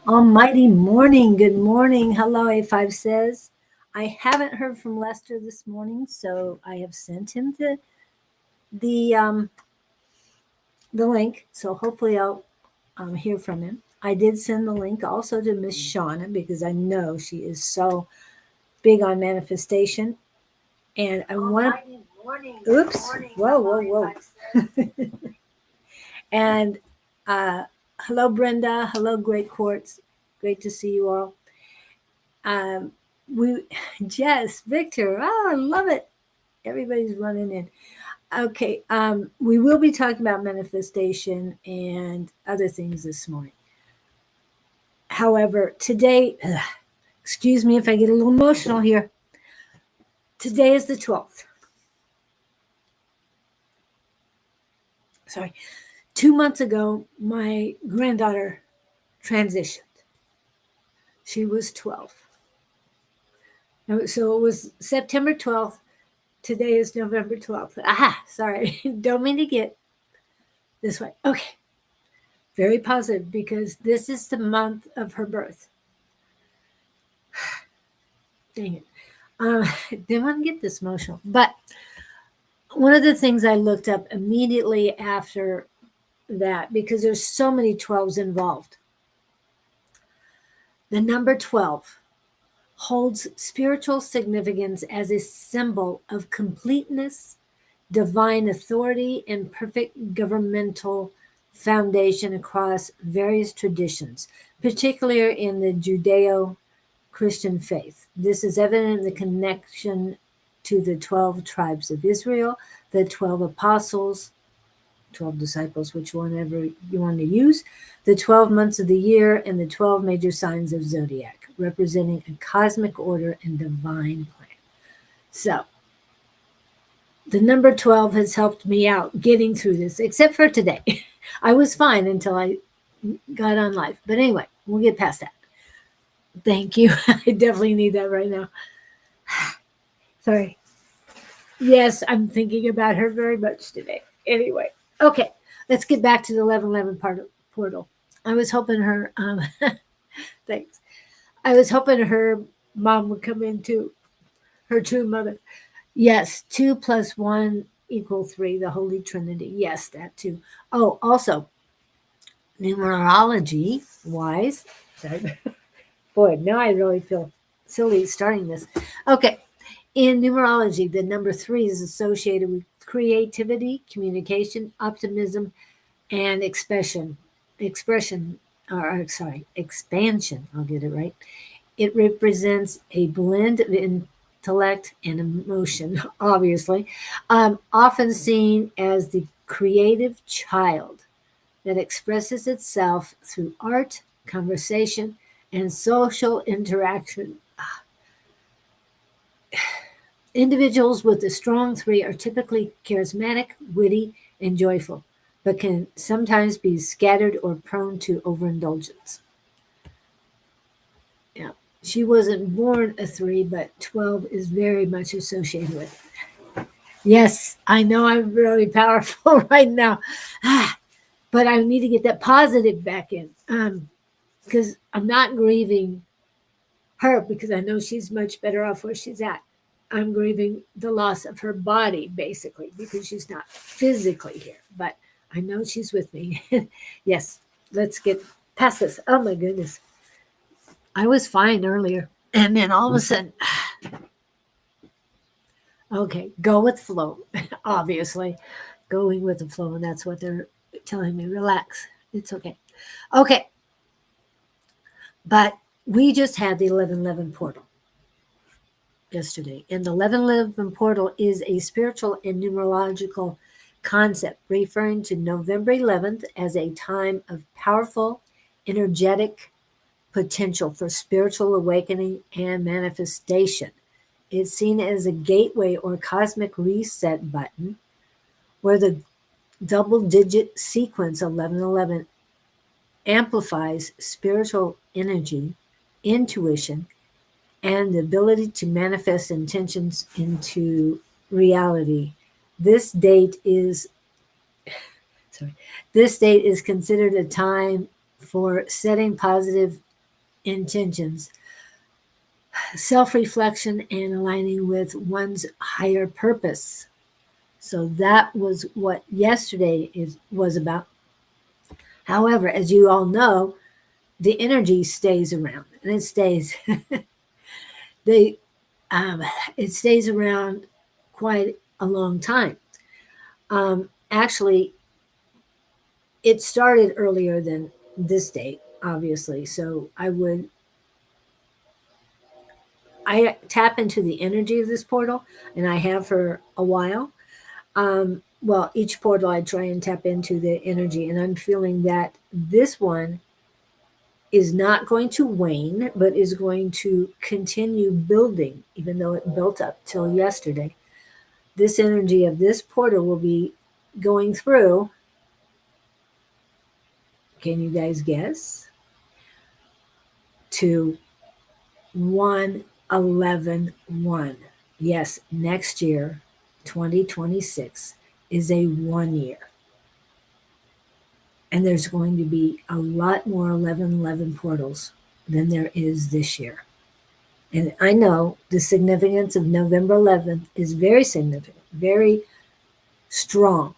Almighty morning. Good morning. Hello, A5 says. I haven't heard from Lester this morning, so I have sent him the um, the link. So hopefully I'll hear from him. I did send the link also to Miss Shauna because I know she is so big on manifestation. And I want to. Oops. Whoa, whoa, whoa. And hello, Brenda. Hello, Great Quartz. Great to see you all. Um, we Jess, Victor. Oh, I love it. Everybody's running in. Okay, we will be talking about manifestation and other things this morning. However, today, excuse me if I get a little emotional here. Today is the 12th. Sorry. 2 months ago, my granddaughter transitioned. She was 12. So it was September 12th. Today is November 12th. Aha, sorry. Don't mean to get this way. Okay. Very positive because this is the month of her birth. Dang it. Didn't want to get this emotional. But one of the things I looked up immediately after that, because there's so many 12s involved, the number 12 holds spiritual significance as a symbol of completeness, divine authority, and perfect governmental foundation across various traditions, particularly in the Judeo Christian faith. This is evident in the connection to the 12 tribes of Israel, the 12 apostles, 12 disciples, which whenever you want to use, the 12 months of the year, and the 12 major signs of zodiac, representing a cosmic order and divine plan. So, the number 12 has helped me out getting through this, except for today. I was fine until I got on live. But anyway, we'll get past that. Thank you. I definitely need that right now. Sorry. Yes, I'm thinking about her very much today. Anyway, okay, let's get back to the 1111 portal. I was hoping her, thanks. I was hoping her mom would come in too, her true mother. Yes, 2 plus 1 equal 3, the Holy Trinity. Yes, that too. Oh, also, numerology wise, sorry. Boy, now I really feel silly starting this. Okay, in numerology, the number 3 is associated with creativity, communication, optimism, and expansion. I'll get it right. It represents a blend of intellect and emotion, obviously, often seen as the creative child that expresses itself through art, conversation, and social interaction. Individuals with a strong 3 are typically charismatic, witty, and joyful, but can sometimes be scattered or prone to overindulgence. Yeah, she wasn't born a 3, but 12 is very much associated with it. Yes, I know I'm really powerful right now, but I need to get that positive back in because I'm not grieving her because I know she's much better off where she's at. I'm grieving the loss of her body, basically, because she's not physically here. But I know she's with me. Yes, let's get past this. Oh my goodness. I was fine earlier. And then all of a sudden, okay, go with flow. Obviously, going with the flow. And that's what they're telling me. Relax. It's okay. Okay. But we just had the 1111 portal yesterday. And the 1111 portal is a spiritual and numerological concept referring to November 11th as a time of powerful, energetic potential for spiritual awakening and manifestation. It's seen as a gateway or cosmic reset button where the double digit sequence 1111 amplifies spiritual energy, intuition, and the ability to manifest intentions into reality. This date is sorry. This date is considered a time for setting positive intentions, self-reflection, and aligning with one's higher purpose. So that was what yesterday was about. However, as you all know, the energy stays around, and it stays. they it stays around quite a long time. Actually, it started earlier than this date, obviously. So I tap into the energy of this portal, and I have for a while. Well, each portal I try and tap into the energy, and I'm feeling that this one is not going to wane, but is going to continue building, even though it built up till yesterday. This energy of this portal will be going through. Can you guys guess? To 111. Yes, next year, 2026, is a 1 year. And there's going to be a lot more 1111 portals than there is this year. And I know the significance of November 11th is very significant, very strong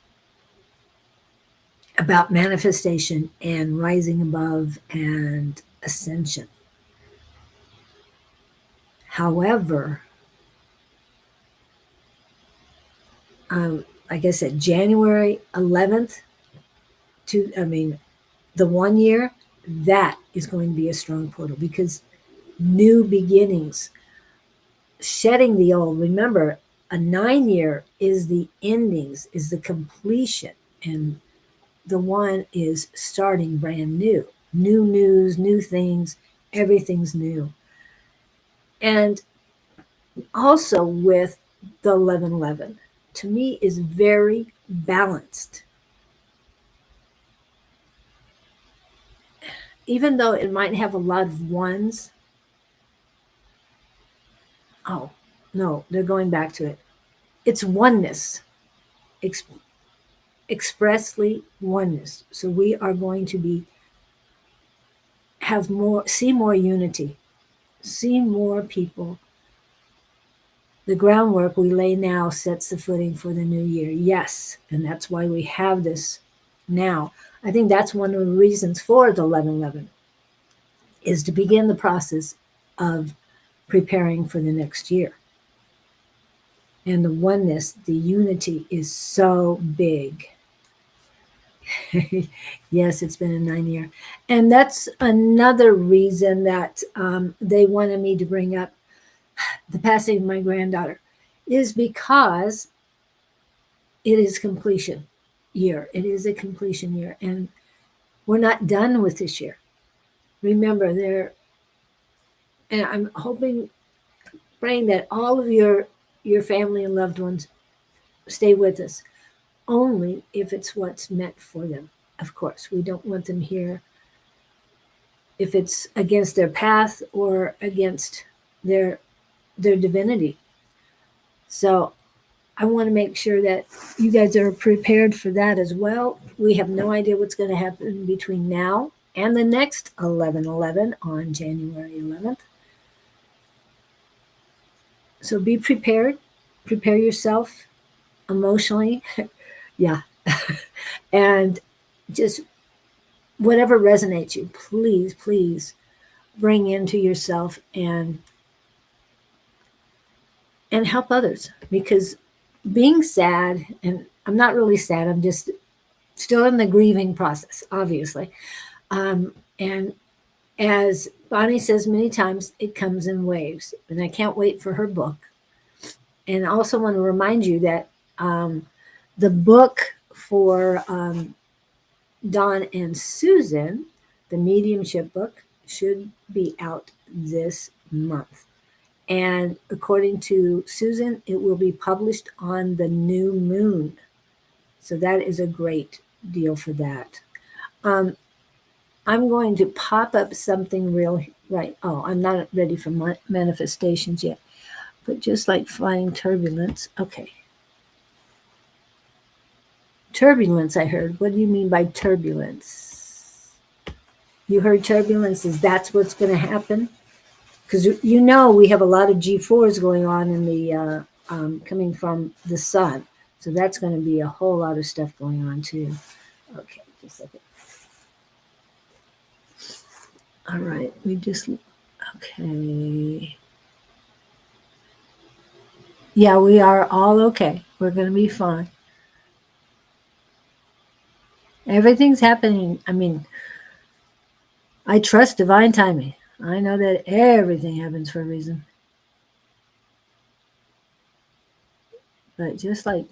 about manifestation and rising above and ascension. However, like I said, January 11th the 1 year, that is going to be a strong portal because new beginnings, shedding the old. Remember, a 9 year is the endings, is the completion, and the one is starting brand new. New news, new things, everything's new. And also with the 1111, to me, is very balanced. Even though it might have a lot of ones. Oh, no, they're going back to it. It's oneness, expressly oneness. So we are going to see more unity, see more people. The groundwork we lay now sets the footing for the new year. Yes, and that's why we have this now. I think that's one of the reasons for the 1111 is to begin the process of preparing for the next year. And the oneness, the unity is so big. Yes, it's been a 9 year. And that's another reason that they wanted me to bring up the passing of my granddaughter, is because it is completion year. It is a completion year. And we're not done with this year. Remember, and I'm hoping, praying that all of your family and loved ones stay with us, only if it's what's meant for them. Of course, we don't want them here if it's against their path or against their divinity. So I want to make sure that you guys are prepared for that as well. We have no idea what's going to happen between now and the next 11/11 on January 11th. So be prepared. Prepare yourself emotionally. Yeah. And just whatever resonates you, please, please bring into yourself and help others, because being sad, and I'm not really sad, I'm just still in the grieving process, obviously. And as Bonnie says many times, it comes in waves, and I can't wait for her book. And I also want to remind you that the book for Dawn and Susan, the mediumship book, should be out this month. And according to Susan, it will be published on the new moon. So that is a great deal for that. I'm going to pop up something real right. Oh, I'm not ready for manifestations yet, but just like flying turbulence. Okay. Turbulence, I heard. What do you mean by turbulence? You heard turbulences. That's what's going to happen. Because you know we have a lot of G4s going on in the coming from the sun. So that's going to be a whole lot of stuff going on too. Okay, just a second. All right, okay. Yeah, we are all okay. We're going to be fine. Everything's happening. I mean, I trust divine timing. I know that everything happens for a reason. But just like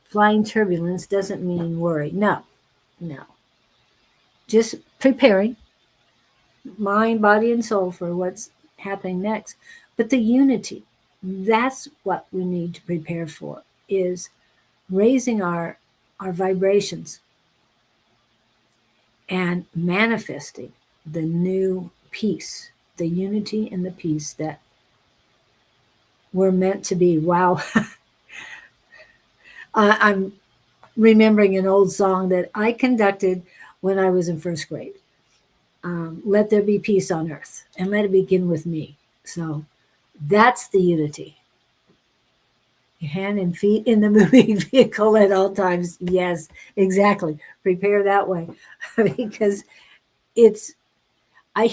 flying turbulence doesn't mean worry. No, no. Just preparing mind, body, and soul for what's happening next. But the unity, that's what we need to prepare for, is raising our vibrations and manifesting the new peace, the unity and the peace that we're meant to be. Wow. I'm remembering an old song that I conducted when I was in first grade. Let there be peace on earth, and let it begin with me. So that's the unity. Your hand and feet in the moving vehicle at all times. Yes, exactly. Prepare that way because it's, I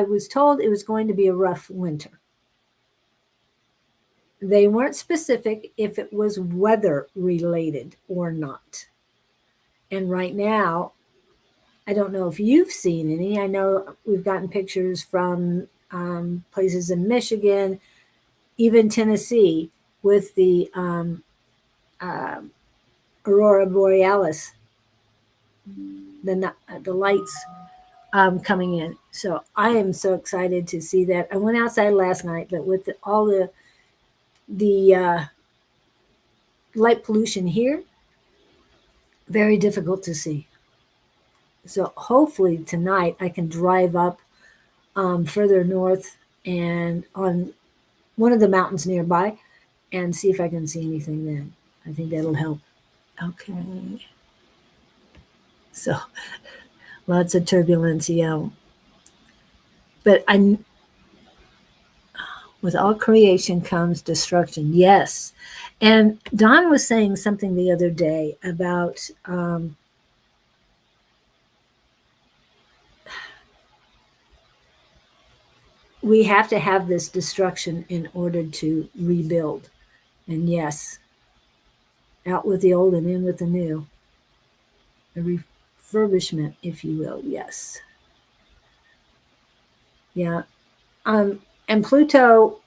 was told it was going to be a rough winter. They weren't specific if it was weather related or not. And right now, I don't know if you've seen any. I know we've gotten pictures from places in Michigan, even Tennessee, with the uh, aurora borealis, the lights coming in. So I am so excited to see that. I went outside last night, but with all the light pollution here, very difficult to see. So hopefully tonight I can drive up further north and on one of the mountains nearby and see if I can see anything then. I think that'll help. Okay. So lots of turbulence, yeah. But with all creation comes destruction. Yes. And Don was saying something the other day about we have to have this destruction in order to rebuild. And yes, out with the old and in with the new. A refurbishment, if you will. Yes. Yeah. And Pluto,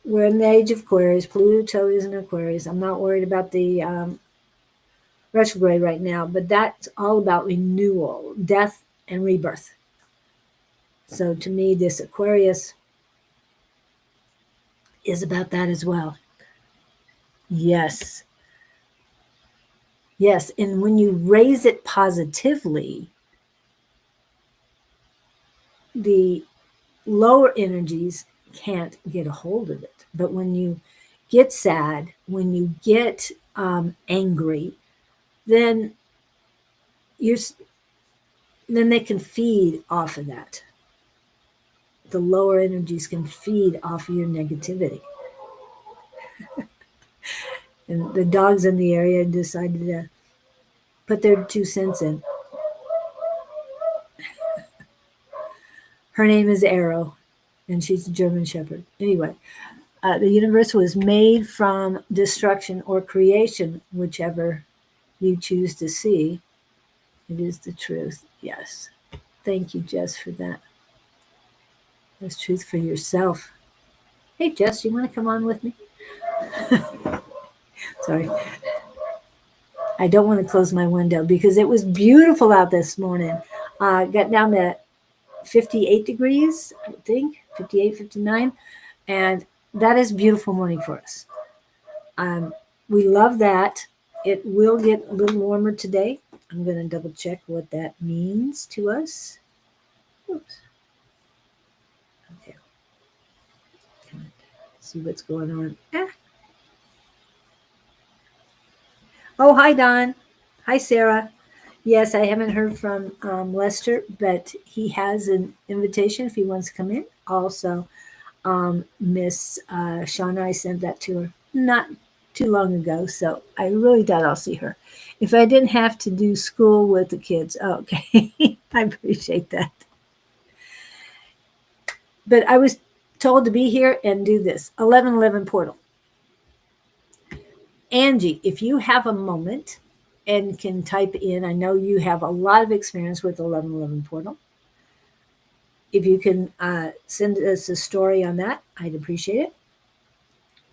we're in the age of Aquarius. Pluto is an Aquarius. I'm not worried about the retrograde right now, but that's all about renewal, death, and rebirth. So to me, this Aquarius is about that as well. Yes. Yes. And when you raise it positively, the lower energies can't get a hold of it. But when you get sad, when you get angry, then you're then they can feed off of that. The lower energies can feed off of your negativity. And the dogs in the area decided to put their 2 cents in. Her name is Arrow, and she's a German Shepherd. Anyway, the universe was made from destruction or creation, whichever you choose to see. It is the truth. Yes. Thank you, Jess, for that. That's truth for yourself. Hey, Jess, you want to come on with me? Sorry. I don't want to close my window because it was beautiful out this morning. Got down to 58 degrees, I think, 58, 59. And that is a beautiful morning for us. We love that. It will get a little warmer today. I'm going to double check what that means to us. Oops. Okay. See what's going on. Oh, hi, Don. Hi, Sarah. Yes, I haven't heard from Lester, but he has an invitation if he wants to come in. Also, Miss Shauna, I sent that to her not too long ago, so I really doubt I'll see her. If I didn't have to do school with the kids, okay, I appreciate that. But I was told to be here and do this 1111 portal. Angie, if you have a moment and can type in, I know you have a lot of experience with 1111 portal. If you can send us a story on that, I'd appreciate it.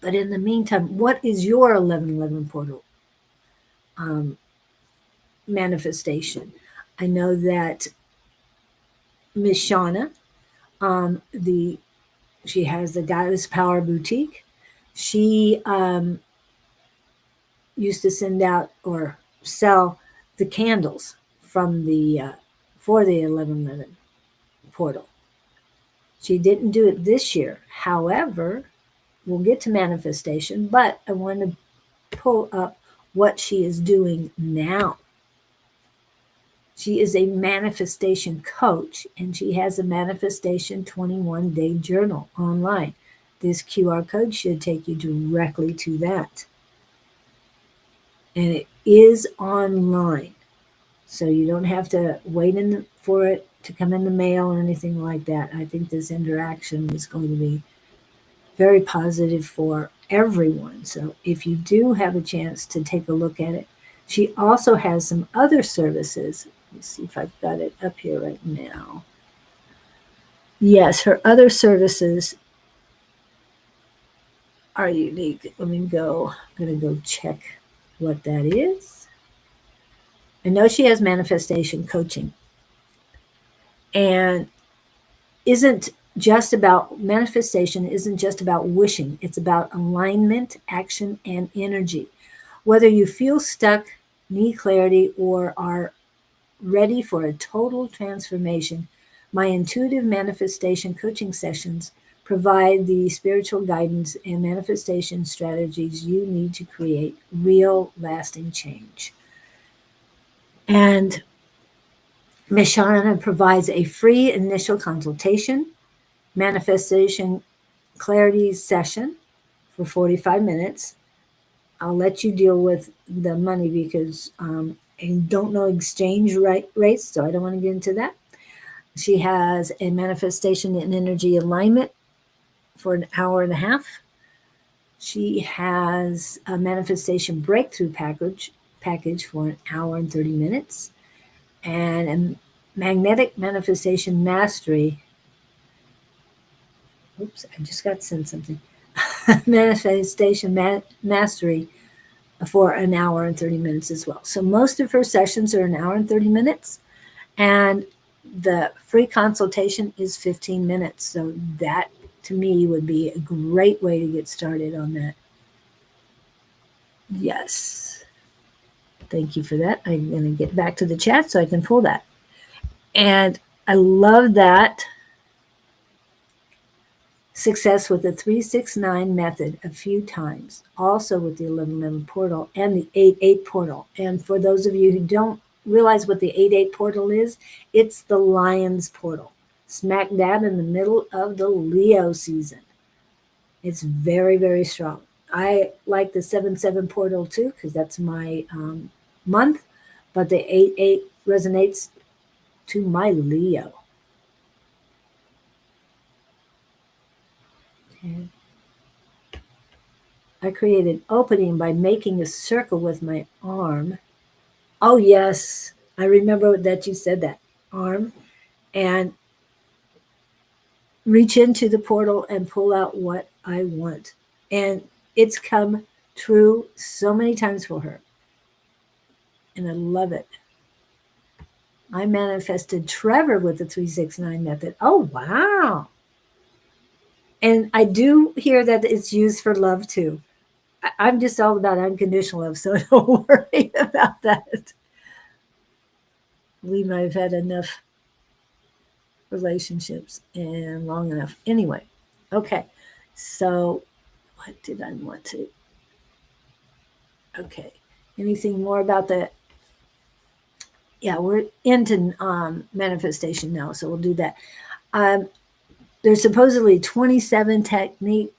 But in the meantime, what is your 1111 portal um, manifestation? I know that Miss Shauna, the she has the Goddess Power Boutique. She used to send out or sell the candles from the for the 1111 portal. She didn't do it this year. However, we'll get to manifestation, but I want to pull up what she is doing now. She is a manifestation coach and she has a manifestation 21-day journal online. This QR code should take you directly to that. And it is online. So you don't have to wait for it to come in the mail or anything like that. I think this interaction is going to be very positive for everyone. So if you do have a chance to take a look at it, she also has some other services. Let me see if I've got it up here right now. Yes, her other services are unique. Let me go. I'm going to go check what that is. I know she has manifestation coaching and isn't just about manifestation, isn't just about wishing. It's about alignment, action, and energy. Whether you feel stuck, need clarity, or are ready for a total transformation, my intuitive manifestation coaching sessions provide the spiritual guidance and manifestation strategies you need to create real, lasting change. And Ms. Shauna provides a free initial consultation, manifestation clarity session for 45 minutes. I'll let you deal with the money because I don't know exchange rates, so I don't want to get into that. She has a manifestation and energy alignment for an hour and a half. She has a manifestation breakthrough package for an hour and 30 minutes, and a magnetic manifestation mastery. Oops, I just got sent something. Manifestation mastery for an hour and 30 minutes as well. So most of her sessions are an hour and 30 minutes, and the free consultation is 15 minutes. So that to me would be a great way to get started on that. Yes. Thank you for that. I'm going to get back to the chat so I can pull that. And I love that success with the 369 method a few times, also with the 1111 portal and the 88 portal. And for those of you who don't realize what the 88 portal is, it's the Lion's portal, smack dab in the middle of the Leo season. It's very, very strong. I like the 77 portal too because that's my month, but the 88 resonates to my Leo. Okay. I created opening by making a circle with my arm. Oh, yes. I remember that you said that. Arm. And reach into the portal and pull out what I want. And it's come true so many times for her. And I love it. I manifested Trevor with the 369 method. Oh, wow. And I do hear that it's used for love too. I'm just all about unconditional love, so don't worry about that. We might have had enough relationships and long enough. Anyway, okay. So, what did I want to? Okay. Anything more about the Yeah, we're into manifestation now, so we'll do that. Um, there's supposedly 27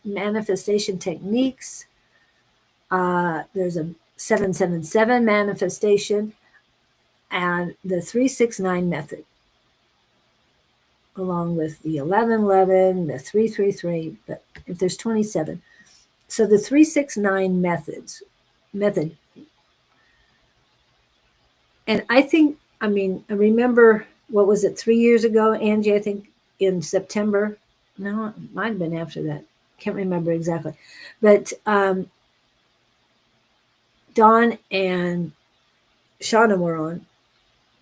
manifestation techniques. There's a 777 manifestation and the 369 method, along with the 1111, the 333. But if there's 27, so the 369 method, and I mean, I remember, what was it, 3 years ago, Angie? I think in September. No, it might have been after that. Can't remember exactly, but Dawn and Shauna were on,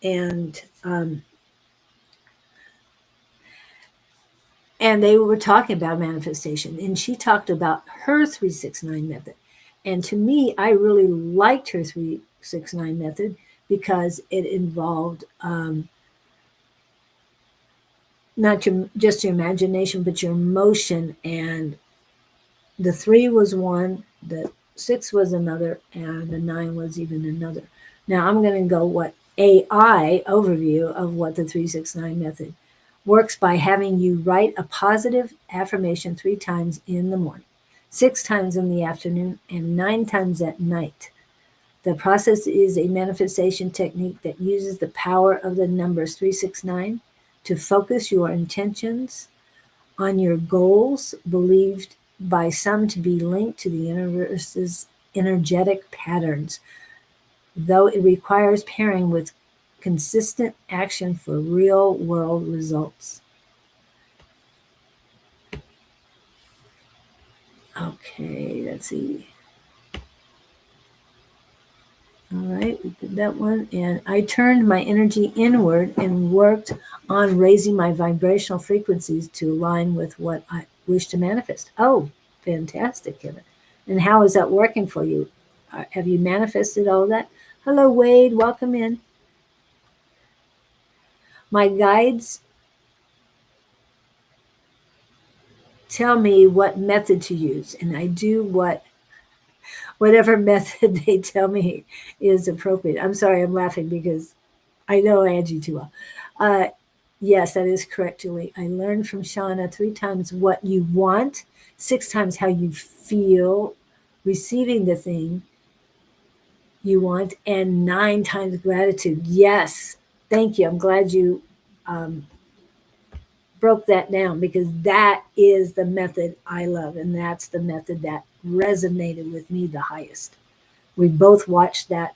and they were talking about manifestation, and she talked about her 369 method. And to me, I really liked her 369 method because it involved not just your imagination, but your emotion. And the 3 was one, the 6 was another, and the 9 was even another. Now I'm going to go what AI overview of what the 369 method works by having you write a positive affirmation 3 times in the morning, 6 times in the afternoon, and 9 times at night. The process is a manifestation technique that uses the power of the numbers 369 to focus your intentions on your goals, believed by some to be linked to the universe's energetic patterns, though it requires pairing with consistent action for real world results. Okay, let's see. All right, we did that one. And I turned my energy inward and worked on raising my vibrational frequencies to align with what I wish to manifest. Oh, fantastic, Kevin. And how is that working for you? Have you manifested all of that? Hello, Wade. Welcome in. My guides tell me what method to use, and I do whatever method they tell me is appropriate. I'm sorry, I'm laughing because I know Angie too well. Uh, yes, that is correct, Julie. I learned from Shauna 3 times what you want, 6 times how you feel receiving the thing you want, and 9 times gratitude. Yes, thank you. I'm glad you um, broke that down, because that is the method I love, and that's the method that resonated with me the highest. We both watched that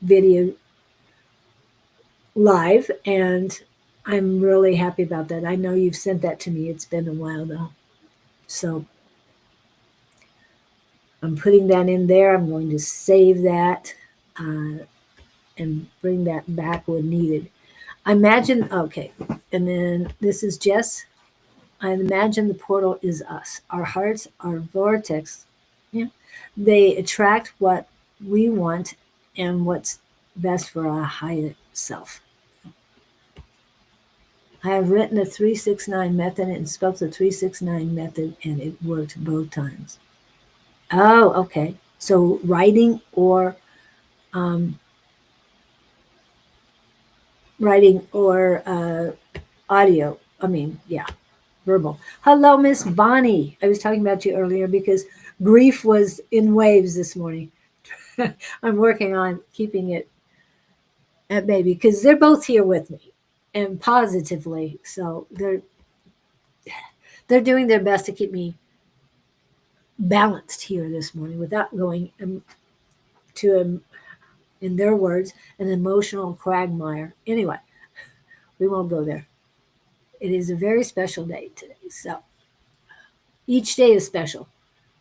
video live, and I'm really happy about that. I know you've sent that to me. It's been a while though. So I'm putting that in there. I'm going to save that and bring that back when needed. Imagine, okay, and then this is Jess. I imagine the portal is us. Our hearts are vortex. Yeah. They attract what we want and what's best for our higher self. I have written the 369 method and spoke the 369 method, and it worked both times. Oh, okay. So um, writing or audio. I mean, yeah, verbal. Hello, Miss Bonnie. I was talking about you earlier because grief was in waves this morning. I'm working on keeping it at bay because they're both here with me and positively. So they're doing their best to keep me balanced here this morning without going to in their words, an emotional quagmire. Anyway, we won't go there. It is a very special day today. So each day is special.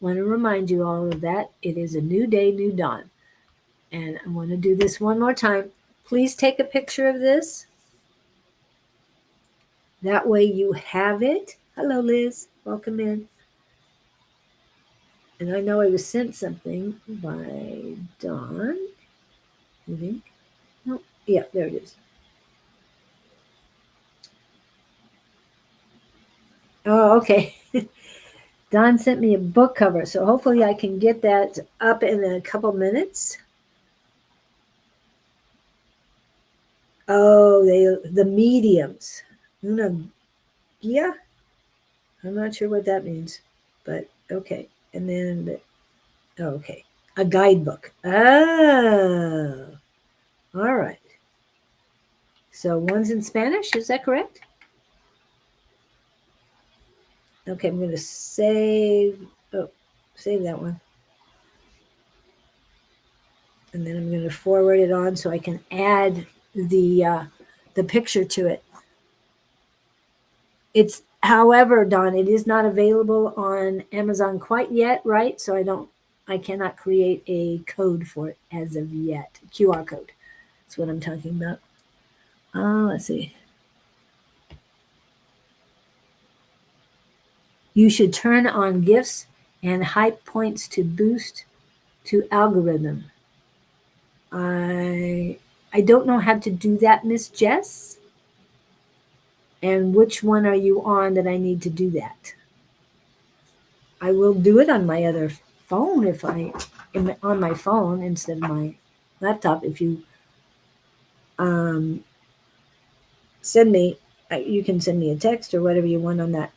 I want to remind you all of that. It is a new day, new dawn. And I want to do this one more time. Please take a picture of this. That way you have it. Hello, Liz. Welcome in. And I know I was sent something by Dawn. I think. Oh, yeah, there it is. Oh, okay. Don sent me a book cover, so hopefully I can get that up in a couple minutes. Oh, the mediums. Una, yeah, I'm not sure what that means, but okay. And then, okay, a guidebook. Oh, all right. So one's in Spanish, is that correct? Okay, I'm going to save that one. And then I'm going to forward it on so I can add the picture to it. It's, however, Don, it is not available on Amazon quite yet, right? So I cannot create a code for it as of yet. QR code. That's what I'm talking about. Let's see. You should turn on gifts and hype points to boost to algorithm. I don't know how to do that, Miss Jess. And which one are you on that I need to do that? I will do it on my other phone if I am on my phone instead of my laptop. If you um, send me, you can send me a text or whatever you want on that.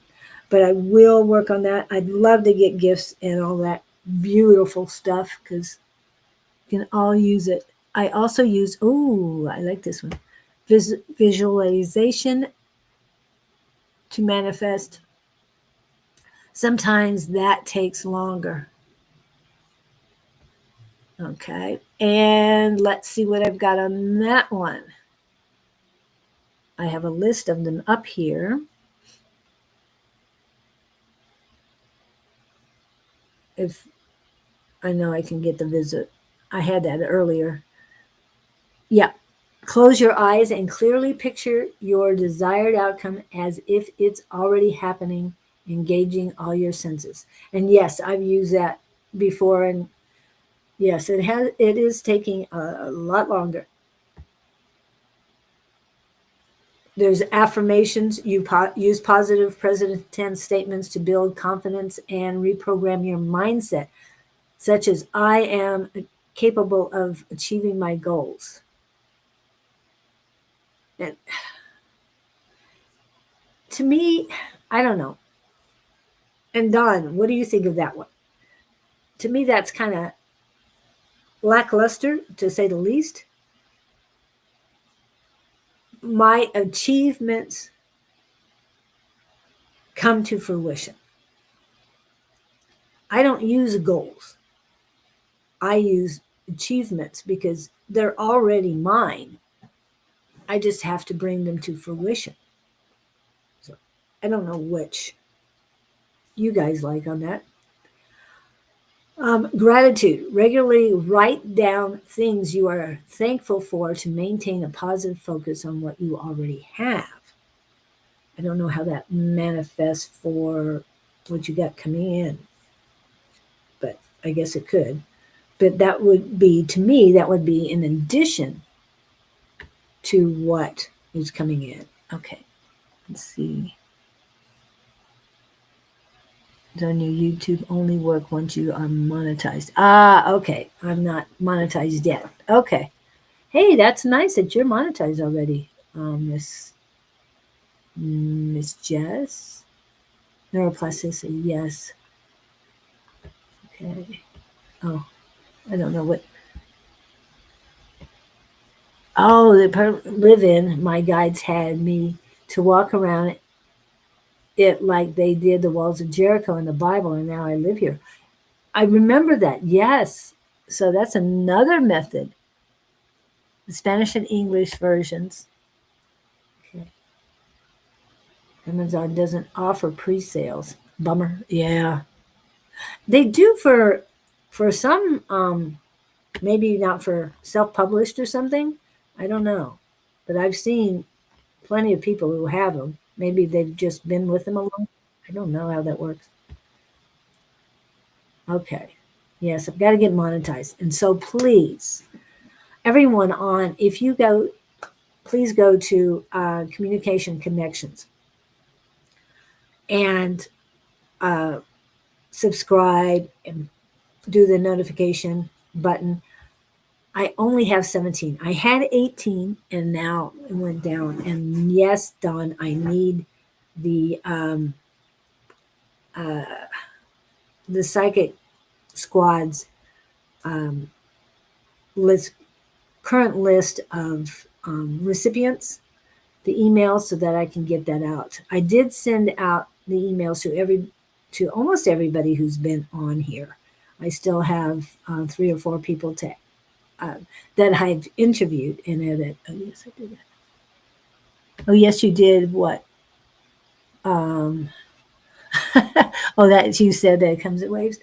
But I will work on that. I'd love to get gifts and all that beautiful stuff because you can all use it. I also use, oh, I like this one, visualization to manifest. Sometimes that takes longer. Okay. And let's see what I've got on that one. I have a list of them up here. If I know I can get the visit, I had that earlier. Yeah. Close your eyes and clearly picture your desired outcome as if it's already happening, engaging all your senses. And yes, I've used that before. And yes, it is taking a lot longer. There's affirmations. You use positive present tense statements to build confidence and reprogram your mindset, such as I am capable of achieving my goals. And to me, I don't know. And Don, what do you think of that one? To me, that's kind of lackluster, to say the least. My achievements come to fruition. I don't use goals. I use achievements because they're already mine. I just have to bring them to fruition. So I don't know which you guys like on that. Gratitude. Regularly write down things you are thankful for to maintain a positive focus on what you already have. I don't know how that manifests for what you got coming in, but I guess it could. But that would be, to me, that would be in addition to what is coming in. Okay, let's see. On your YouTube only work once you are monetized. Ah, okay. I'm not monetized yet. Okay. Hey, that's nice that you're monetized already, Miss Jess. Neuroplasticity, yes. Okay. Oh, I don't know what. Oh, the live-in. My guides had me to walk around it like they did the walls of Jericho in the Bible, and now I live here. I remember that. Yes. So that's another method. The Spanish and English versions. Okay. Amazon doesn't offer pre-sales. Bummer. Yeah. They do for some maybe not for self-published or something. I don't know. But I've seen plenty of people who have them. Maybe they've just been with them a long. I don't know how that works. Okay. Yes, I've got to get monetized. And so please, everyone on, if you go, please go to Communication Connections and uh, subscribe and do the notification button. I only have 17. I had 18 and now it went down. And yes, Don, I need the uh, the psychic squad's um, list, current list of recipients, the email, so that I can get that out. I did send out the emails to almost everybody who's been on here. I still have 3 or 4 people to uh, that I've interviewed and edit. Oh yes, I did that. Oh yes, you did. What? Um, oh, that you said that it comes at waves.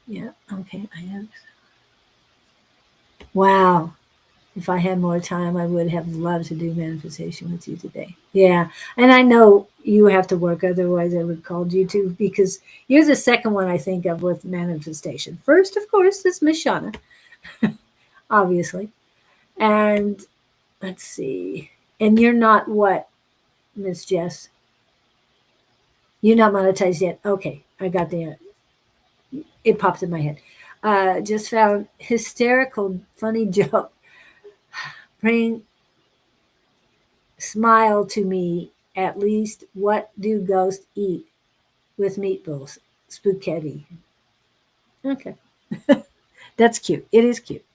Yeah. Okay. I have. Wow. If I had more time, I would have loved to do manifestation with you today. Yeah. And I know you have to work, otherwise, I would have called you too, because you're the second one I think of with manifestation. First, of course, is Miss Shauna, obviously. And let's see. And you're not what, Miss Jess? You're not monetized yet. Okay. I got it popped in my head. Just found hysterical, funny joke. Bring smile to me at least. What do ghosts eat with meatballs? Spaghetti. Okay. That's cute. It is cute.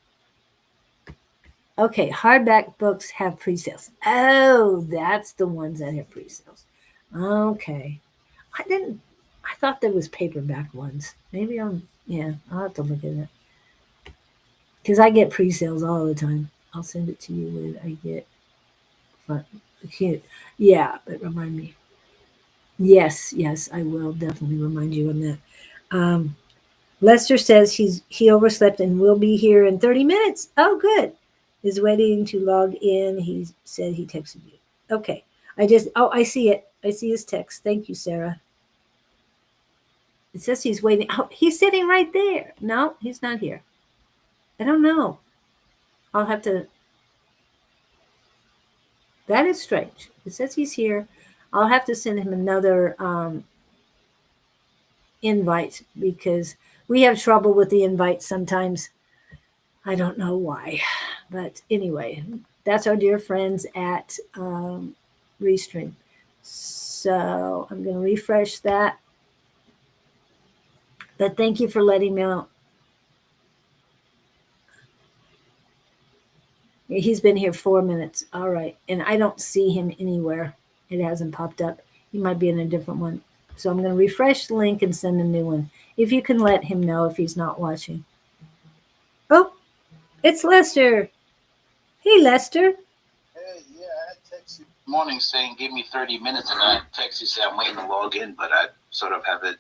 Okay, hardback books have pre-sales. Oh, that's the ones that have pre-sales. Okay. I didn't I thought there was paperback ones. Maybe yeah, I'll have to look at it. Because I get pre-sales all the time. I'll send it to you when I get fun. Cute. Yeah, but remind me. Yes, yes, I will definitely remind you on that. Um, Lester says he overslept and will be here in 30 minutes. Oh, good. Is waiting to log in. He said he texted you. Okay. I see it. I see his text. Thank you, Sarah. It says he's waiting. Oh, he's sitting right there. No, he's not here. I don't know. I'll have to. That is strange. It says he's here. I'll have to send him another invite because we have trouble with the invites sometimes. I don't know why. But anyway, that's our dear friends at Restream. So I'm going to refresh that. But thank you for letting me know. He's been here 4 minutes. All right. And I don't see him anywhere. It hasn't popped up. He might be in a different one. So I'm going to refresh the link and send a new one. If you can let him know if he's not watching. Oh, it's Lester. Hey, Lester. Hey, yeah, I texted you this morning saying give me 30 minutes, and I texted you saying I'm waiting to log in, but I sort of have it.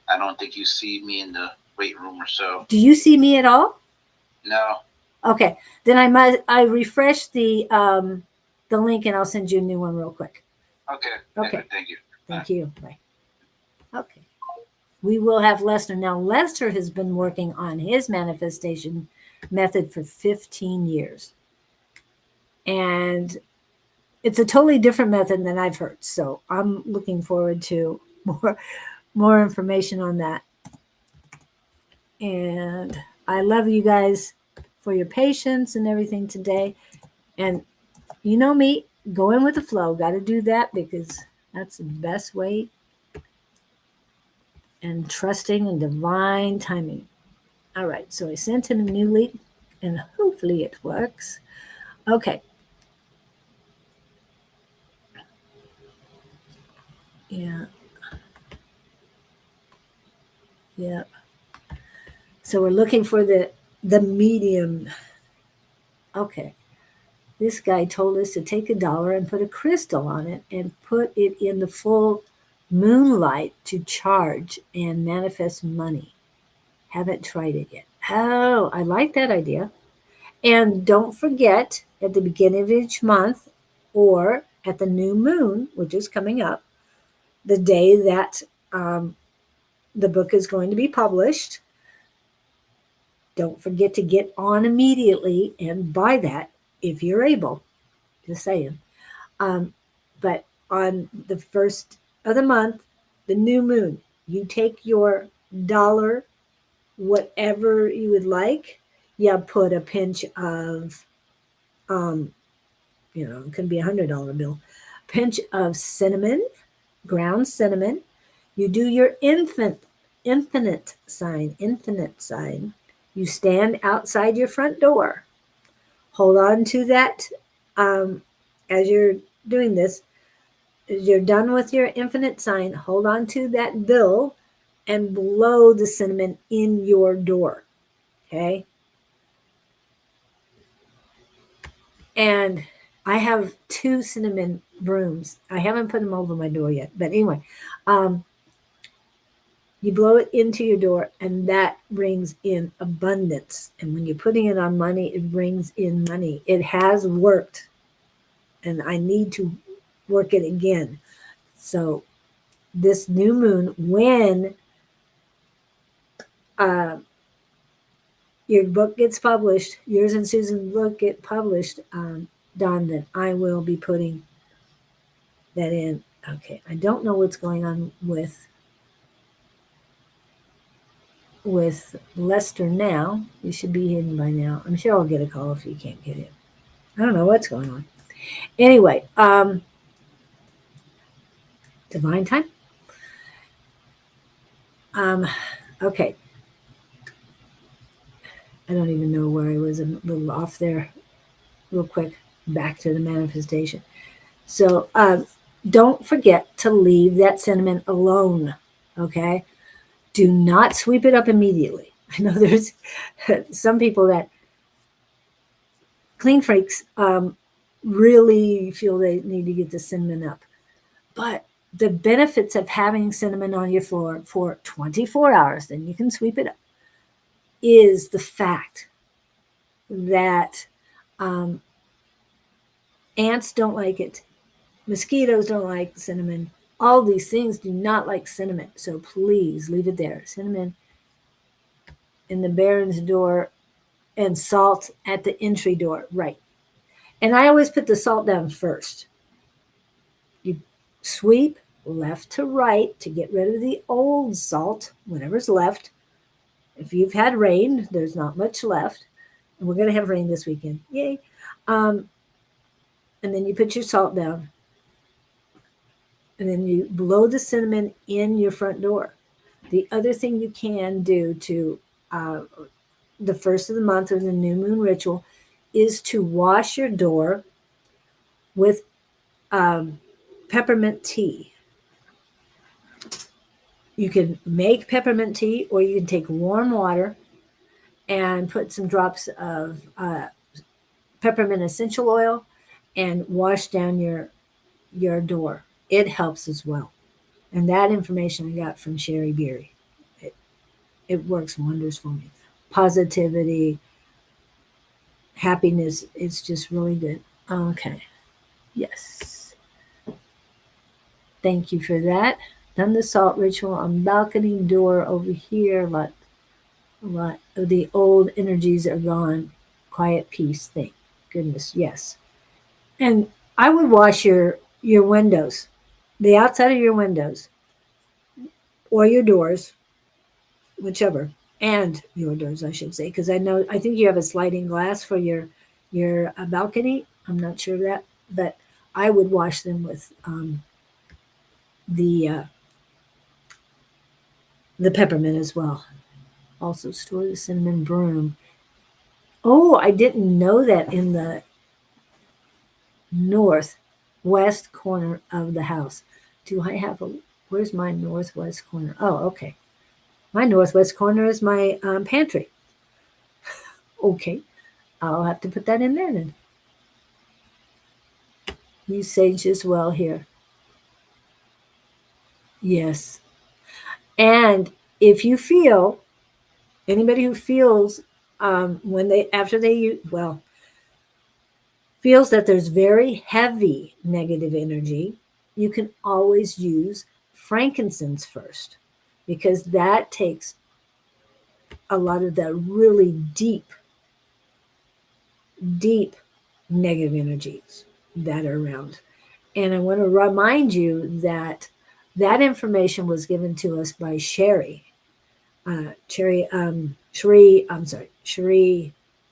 I don't think you see me in the wait room or so. Do you see me at all? No. Okay, then I refresh the link and I'll send you a new one real quick. Okay. Okay. Thank you. Thank you. Bye. Okay. We will have Lester. Now, Lester has been working on his manifestation method for 15 years. And it's a totally different method than I've heard. So I'm looking forward to more information on that. And I love you guys for your patience and everything today. And you know me, going with the flow. Got to do that because that's the best way. And trusting in divine timing. All right, so I sent him a new link and hopefully it works. Okay. Yeah. Yeah. So we're looking for the medium. Okay. This guy told us to take $1 and put a crystal on it and put it in the full moonlight to charge and manifest money. Haven't tried it yet. Oh, I like that idea. And don't forget at the beginning of each month or at the new moon, which is coming up, the day that the book is going to be published, don't forget to get on immediately and buy that if you're able. Just saying. But on the first of the month, the new moon, you take your $1, whatever you would like, you put a pinch of, it could be $100 bill, pinch of cinnamon, ground cinnamon. You do your infinite sign. You stand outside your front door. Hold on to that as you're doing this. As you're done with your infinite sign, hold on to that bill and blow the cinnamon in your door. Okay? And I have 2 cinnamon brooms. I haven't put them over my door yet. But anyway, you blow it into your door, and that brings in abundance. And when you're putting it on money, it brings in money. It has worked, and I need to work it again. So this new moon, when your book gets published, yours and Susan's book get published, Dawn, then I will be putting that in. Okay, I don't know what's going on with Lester now. You should be hidden by now. I'm sure I'll get a call if you can't get in. I don't know what's going on. Anyway, divine time. Okay. I don't even know where I was. I'm a little off there. Real quick, back to the manifestation. So don't forget to leave that cinnamon alone. Okay. Do not sweep it up immediately. I know there's some people that clean freaks really feel they need to get the cinnamon up. But the benefits of having cinnamon on your floor for 24 hours, then you can sweep it up, is the fact that ants don't like it. Mosquitoes don't like cinnamon. All these things do not like cinnamon. So please leave it there. Cinnamon in the Baron's door and salt at the entry door. Right. And I always put the salt down first. You sweep left to right to get rid of the old salt, whatever's left. If you've had rain, there's not much left. And we're going to have rain this weekend. Yay. And then you put your salt down. And then you blow the cinnamon in your front door. The other thing you can do to the first of the month or the new moon ritual is to wash your door with peppermint tea. You can make peppermint tea, or you can take warm water and put some drops of peppermint essential oil and wash down your door. It helps as well. And that information I got from Sherry Beery. It works wonders for me. Positivity, happiness, it's just really good. Okay. Yes. Thank you for that. Done the salt ritual on balcony door over here. A lot of the old energies are gone. Quiet peace. Thank goodness. Yes. And I would wash your windows, the outside of your windows, or your doors, whichever, and your doors, I should say, because I think you have a sliding glass for your balcony. I'm not sure of that, but I would wash them with the peppermint as well. Also store the cinnamon broom. Oh, I didn't know that in the northwest corner of the house. Do I have where's my northwest corner? Oh, okay. My northwest corner is my pantry. Okay. I'll have to put that in there then. Use sage as well here. Yes. And if you feel, anybody who feels feels that there's very heavy negative energy, you can always use frankincense first, because that takes a lot of the really deep negative energies that are around. And I want to remind you that that information was given to us by Sherry. Sherry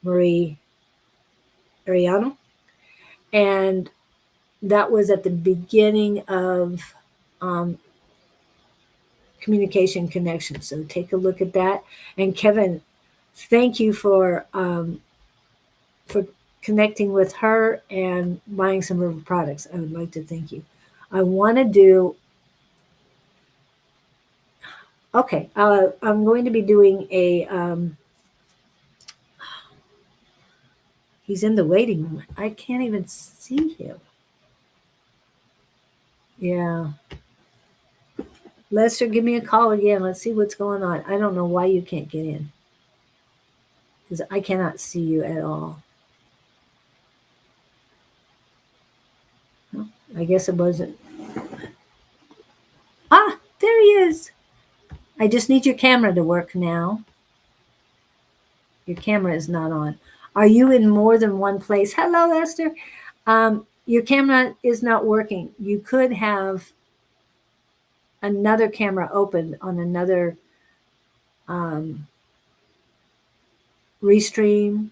Marie Ariano. And that was at the beginning of um, communication connection. So take a look at that. And Kevin, thank you for connecting with her and buying some of her products. I would like to thank you. I want to do okay. I'm going to be doing a. He's in the waiting room. I can't even see him. Yeah, Lester, give me a call again. Let's see what's going on. I don't know why you can't get in because I cannot see you at all. I guess it wasn't. Ah, there he is. I just need your camera to work now. Your camera is not on. Are you in more than one place? Hello, Lester. Your camera is not working. You could have another camera open on another um, restream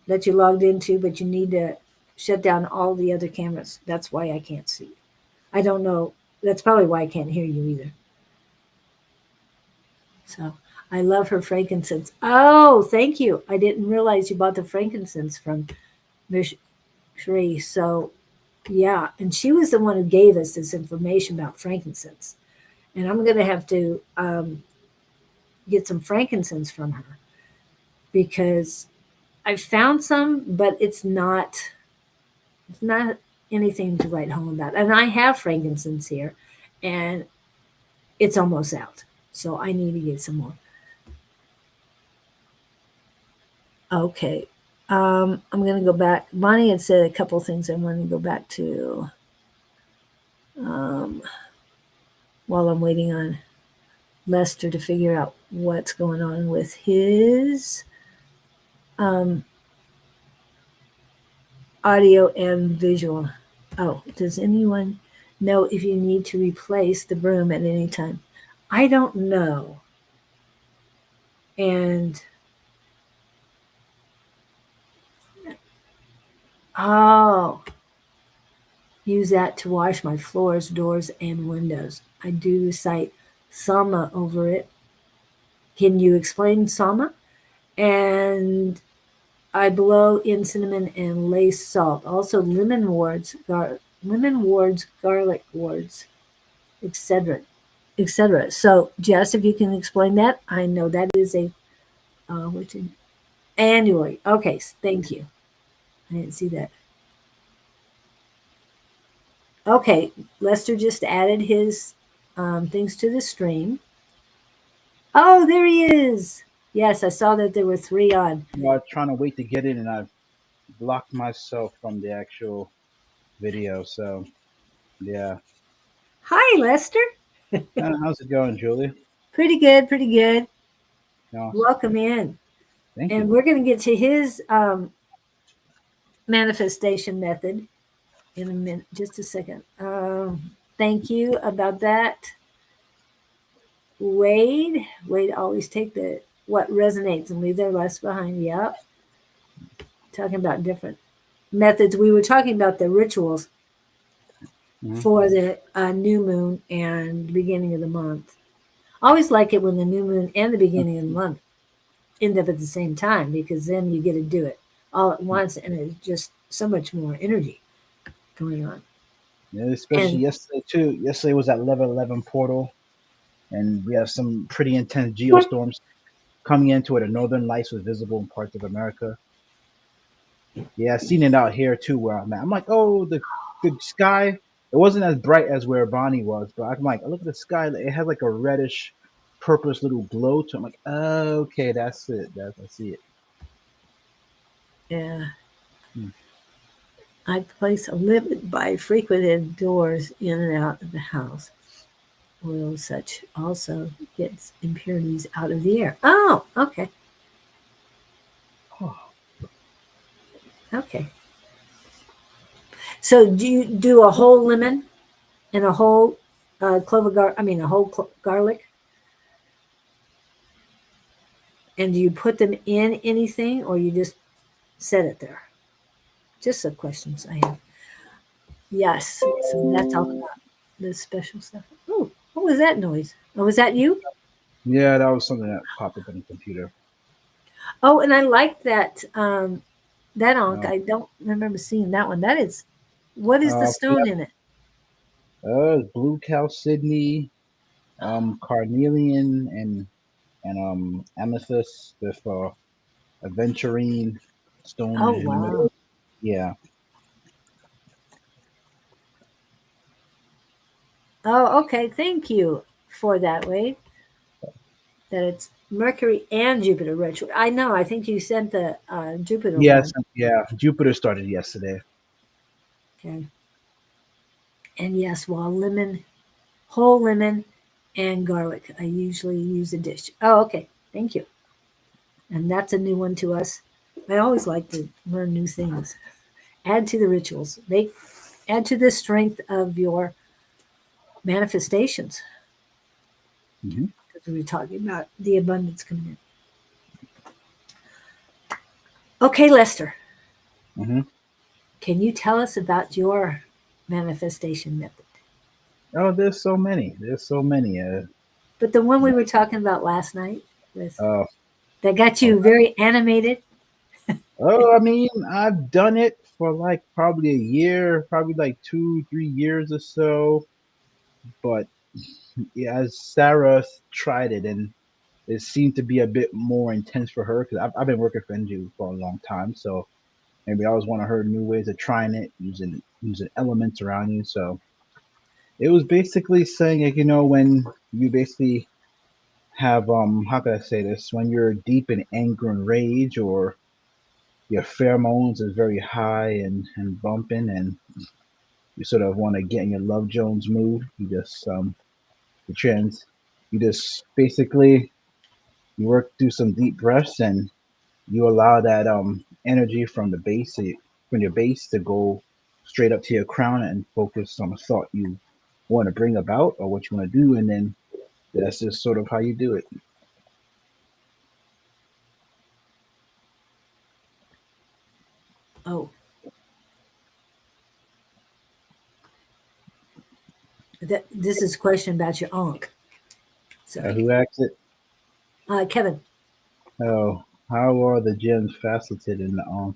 that you logged into, but you need to shut down all the other cameras. That's why I can't see. I don't know. That's probably why I can't hear you either. So I love her frankincense. Oh, thank you. I didn't realize you bought the frankincense from Miss Sheree. So yeah, and she was the one who gave us this information about frankincense. And I'm going to have to get some frankincense from her because I found some, but it's not anything to write home about. And I have frankincense here, and it's almost out, so I need to get some more. Okay, I'm going to go back. Bonnie had said a couple things I want to go back to um, while I'm waiting on Lester to figure out what's going on with his um, audio and visual. Oh, does anyone know if you need to replace the broom at any time? I don't know. And oh, use that to wash my floors, doors, and windows. I do recite Sama over it. Can you explain Sama? And I blow in cinnamon and lace salt. Also lemon wards, garlic wards, etc., etc. So, Jess, if you can explain that, I know that is a which annually. Okay, thank you. I didn't see that. Okay, Lester just added his things to the stream. Oh, there he is. Yes, I saw that there were three on. I was trying to wait to get in, and I blocked myself from the actual video. So yeah, Hi, Lester. how's it going, Julie? Pretty good, pretty good. Awesome. Welcome in. Thank And you. we're going to get to his manifestation method in a minute, just a second. Thank you about that. Wade always take the what resonates and leave their less behind. Yep. Talking about different methods. We were talking about the rituals Hmm. for the new moon and beginning of the month. I always like it when the new moon and the beginning of the month end up at the same time because then you get to do it all at once and it's just so much more energy going on. Yeah, especially And yesterday too. Yesterday was that level 11 portal, and we have some pretty intense geostorms coming into where the northern lights was visible in parts of America. Yeah, I've seen it out here too where I'm at. I'm like, oh, the sky. It wasn't as bright as where Bonnie was, but I'm like, I look at the sky. It has like a reddish, purplish little glow to it. I'm like, oh, okay, that's it. I see it. yeah, Hmm. I place a limit by frequented doors in and out of the house. Oil such also gets impurities out of the air. Oh, okay. Oh, Okay. So do you do a whole lemon and a whole a whole garlic? And do you put them in anything or you just set it there? Just some questions I have. Yes. So that's all about the special stuff. Oh, what was that noise? Oh, was that you? Yeah, that was something that popped up on the computer. Oh, and I like that that ankh. Uh, I don't remember seeing that one. That is, what is the yeah, stone in it? blue chalcedony, carnelian, and amethyst with aventurine stone Oh, in the wow. middle. Yeah. Oh, okay. Thank you for that, Wade. That it's Mercury and Jupiter retro. I know. I think you sent the Jupiter Yes. one. Yeah. Jupiter started yesterday. Okay. And yes, well, lemon, whole lemon, and garlic. I usually use a dish. Oh, okay. Thank you. And that's a new one to us. I always like to learn new things. Add to the rituals. Add to the strength of your manifestations. Hmm. Because we were talking about the abundance coming in. Okay, Lester, Hmm. can you tell us about your manifestation method? Oh, there's so many. There's so many. But the one we were talking about last night with Uh, that got oh, you very animated. I mean, I've done it for like probably a year, probably like 2, 3 years or so. But yeah, as Sarah tried it, and it seemed to be a bit more intense for her because I've been working for NG for a long time. So maybe I was one of her new ways of trying it using elements around you. So it was basically saying, like, when you basically have how can I say this? When you're deep in anger and rage, or your pheromones is very high and bumping, and you sort of want to get in your Love Jones mood, you trans you just basically you work through some deep breaths, and you allow that energy from your base to go straight up to your crown and focus on a thought you want to bring about or what you want to do, and then that's just sort of how you do it. Oh, this is a question about your ankh. Sorry, Who asked it? Kevin. Oh, how are the gems faceted in the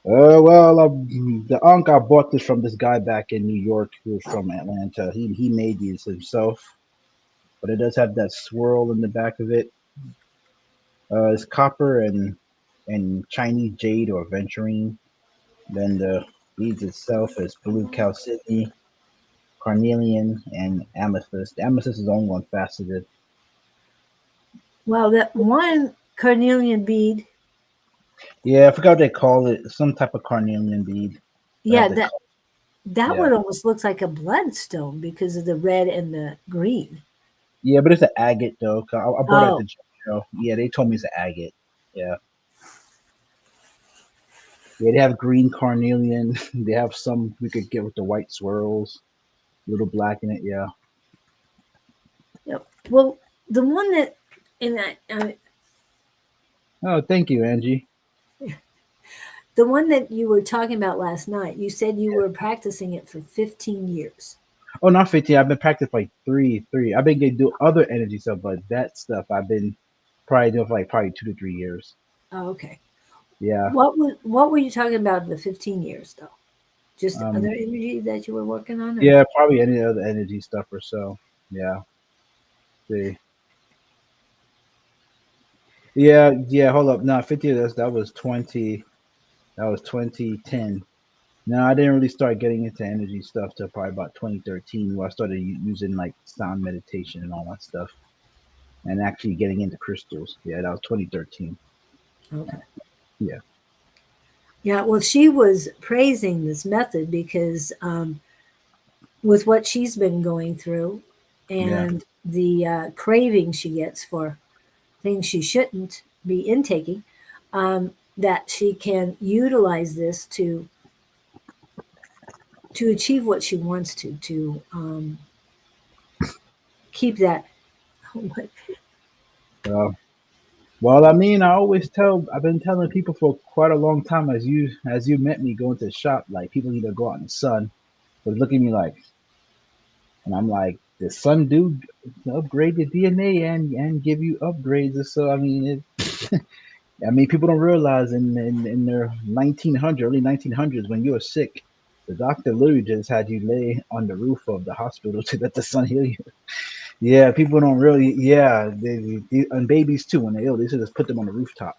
well, the Ankh, I bought this from this guy back in New York who was from Atlanta. He made these himself, but it does have that swirl in the back of it. It's copper and Chinese jade or aventurine. Then the beads itself is blue chalcedony, carnelian, and amethyst. The amethyst is the only one faceted. Well, that one carnelian bead. Yeah, I forgot what they call it. Some type of carnelian bead. But I have Yeah, the that yeah. one almost looks like a bloodstone because of the red and the green. Yeah, but it's an agate though. 'Cause I bought it at Oh, the gym. Yeah, they told me it's an agate. Yeah. Yeah, they have green carnelian. They have some we could get with the white swirls, little black in it. Yeah. yeah. Well, the one that, and Oh, thank you, Angie. the one that you were talking about last night, you said you were practicing it for 15 years. Oh, not 15. I've been practicing like three. I've been getting do other energy stuff, but that stuff I've been probably doing for like probably 2 to 3 years. Oh, okay. Yeah. What were you talking about the 15 years though? Just other Um. energy that you were working on, or Yeah, probably any other energy stuff or so. Yeah. See. Yeah. Yeah. Hold up. No, 50. That was 20. That was 2010. No, I didn't really start getting into energy stuff till probably about 2013, where I started using like sound meditation and all that stuff, and actually getting into crystals. Yeah, that was 2013. okay. Yeah, Yeah, well, she was praising this method because with what she's been going through yeah. and the craving she gets for things she shouldn't be intaking, that she can utilize this to achieve what she wants to keep that. Uh, Well, I mean, I've been telling people for quite a long time as you met me going to the shop, like people need to go out in the sun. But look at me like, and I'm like, the sun do upgrade your DNA and give you upgrades. And so I mean, people don't realize in their early 1900s, when you were sick, the doctor literally just had you lay on the roof of the hospital to let the sun heal you. Yeah, people don't really. Yeah, and babies too, when they're ill, they should just put them on the rooftop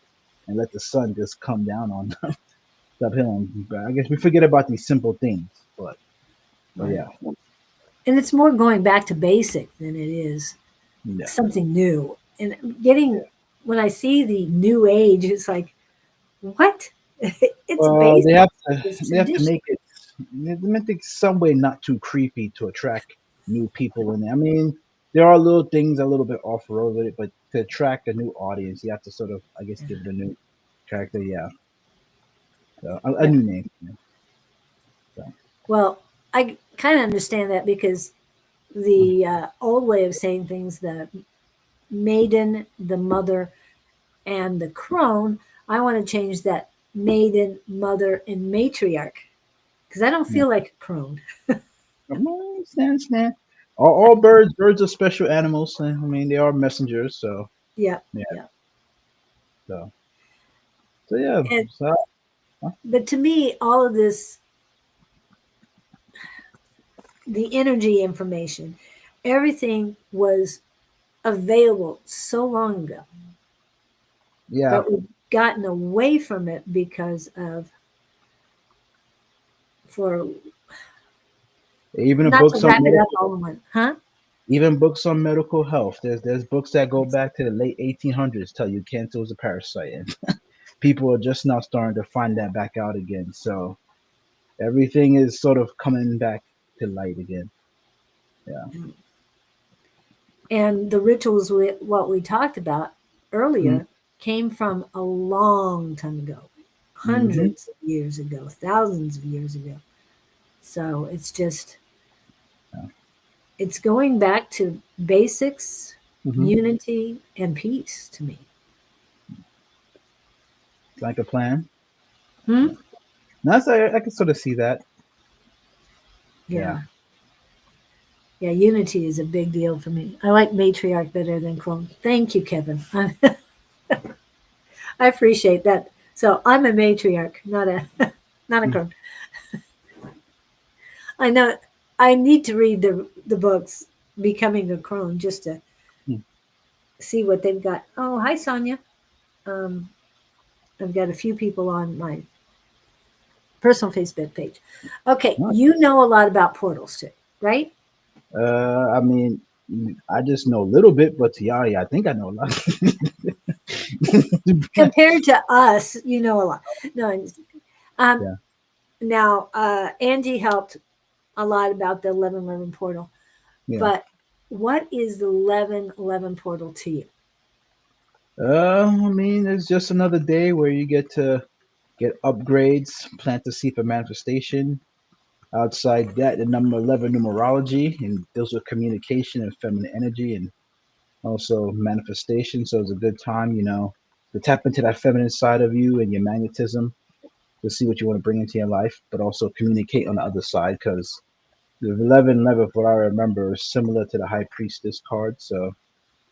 and let the sun just come down on them, stop healing. But I guess we forget about these simple things. But Right. yeah, And it's more going back to basic than it is yeah. something new. And Yeah. when I see the new age, it's like, what? It's Well, basic. It's they have to tradition. make it they have to make it some way not too creepy to attract new people in there. I mean, there are little things a little bit off road with it, but to attract a new audience, you have to sort of, I guess, give it a new character. Yeah, so a Yeah. new name. So, Well, I kind of understand that because the old way of saying things, the maiden, the mother, and the crone, I want to change that maiden, mother, and matriarch because I don't yeah. feel like a crone. Stand. All birds are special animals. I mean, they are messengers. So Yeah, yeah, yeah. so yeah. And So but to me, all of this, the energy information, everything was available so long ago, yeah, but we've gotten away from it because of for even not to books on wrap it up medical all in one, huh? even books on medical health. There's books that go back to the late 1800s tell you cancer was a parasite, and people are just now starting to find that back out again. So everything is sort of coming back to light again. Yeah. And the rituals, what we talked about Mm-hmm. earlier, came from a long time ago, Mm-hmm. hundreds of years ago, thousands of years ago. So it's just, Yeah. it's going back to basics, Mm-hmm. unity, and peace to me. Like a plan. Hmm? Yeah. That's I can sort of see that. Yeah. Yeah. Yeah, unity is a big deal for me. I like matriarch better than crone. Thank you, Kevin. I appreciate that. So I'm a matriarch, not a not a crone. I know I need to read the books Becoming a Crone just to Mm-hmm. see what they've got. Oh, hi Sonia. Um, I've got a few people on my personal Facebook page. Okay, you know a lot about portals too, right? I mean, I just know a little bit, but to Yari, I think I know a lot. Compared to us, you know a lot. No, um, Yeah. now Angie helped a lot about the 1111 portal, Yeah. but what is the 1111 portal to you? I mean, it's just another day where you get to get upgrades, plant the seed for manifestation. Outside that, the number 11 numerology and deals with communication and feminine energy and also manifestation. So it's a good time, to tap into that feminine side of you and your magnetism to see what you want to bring into your life, but also communicate on the other side because the 1111, what I remember, is similar to the High Priestess card. So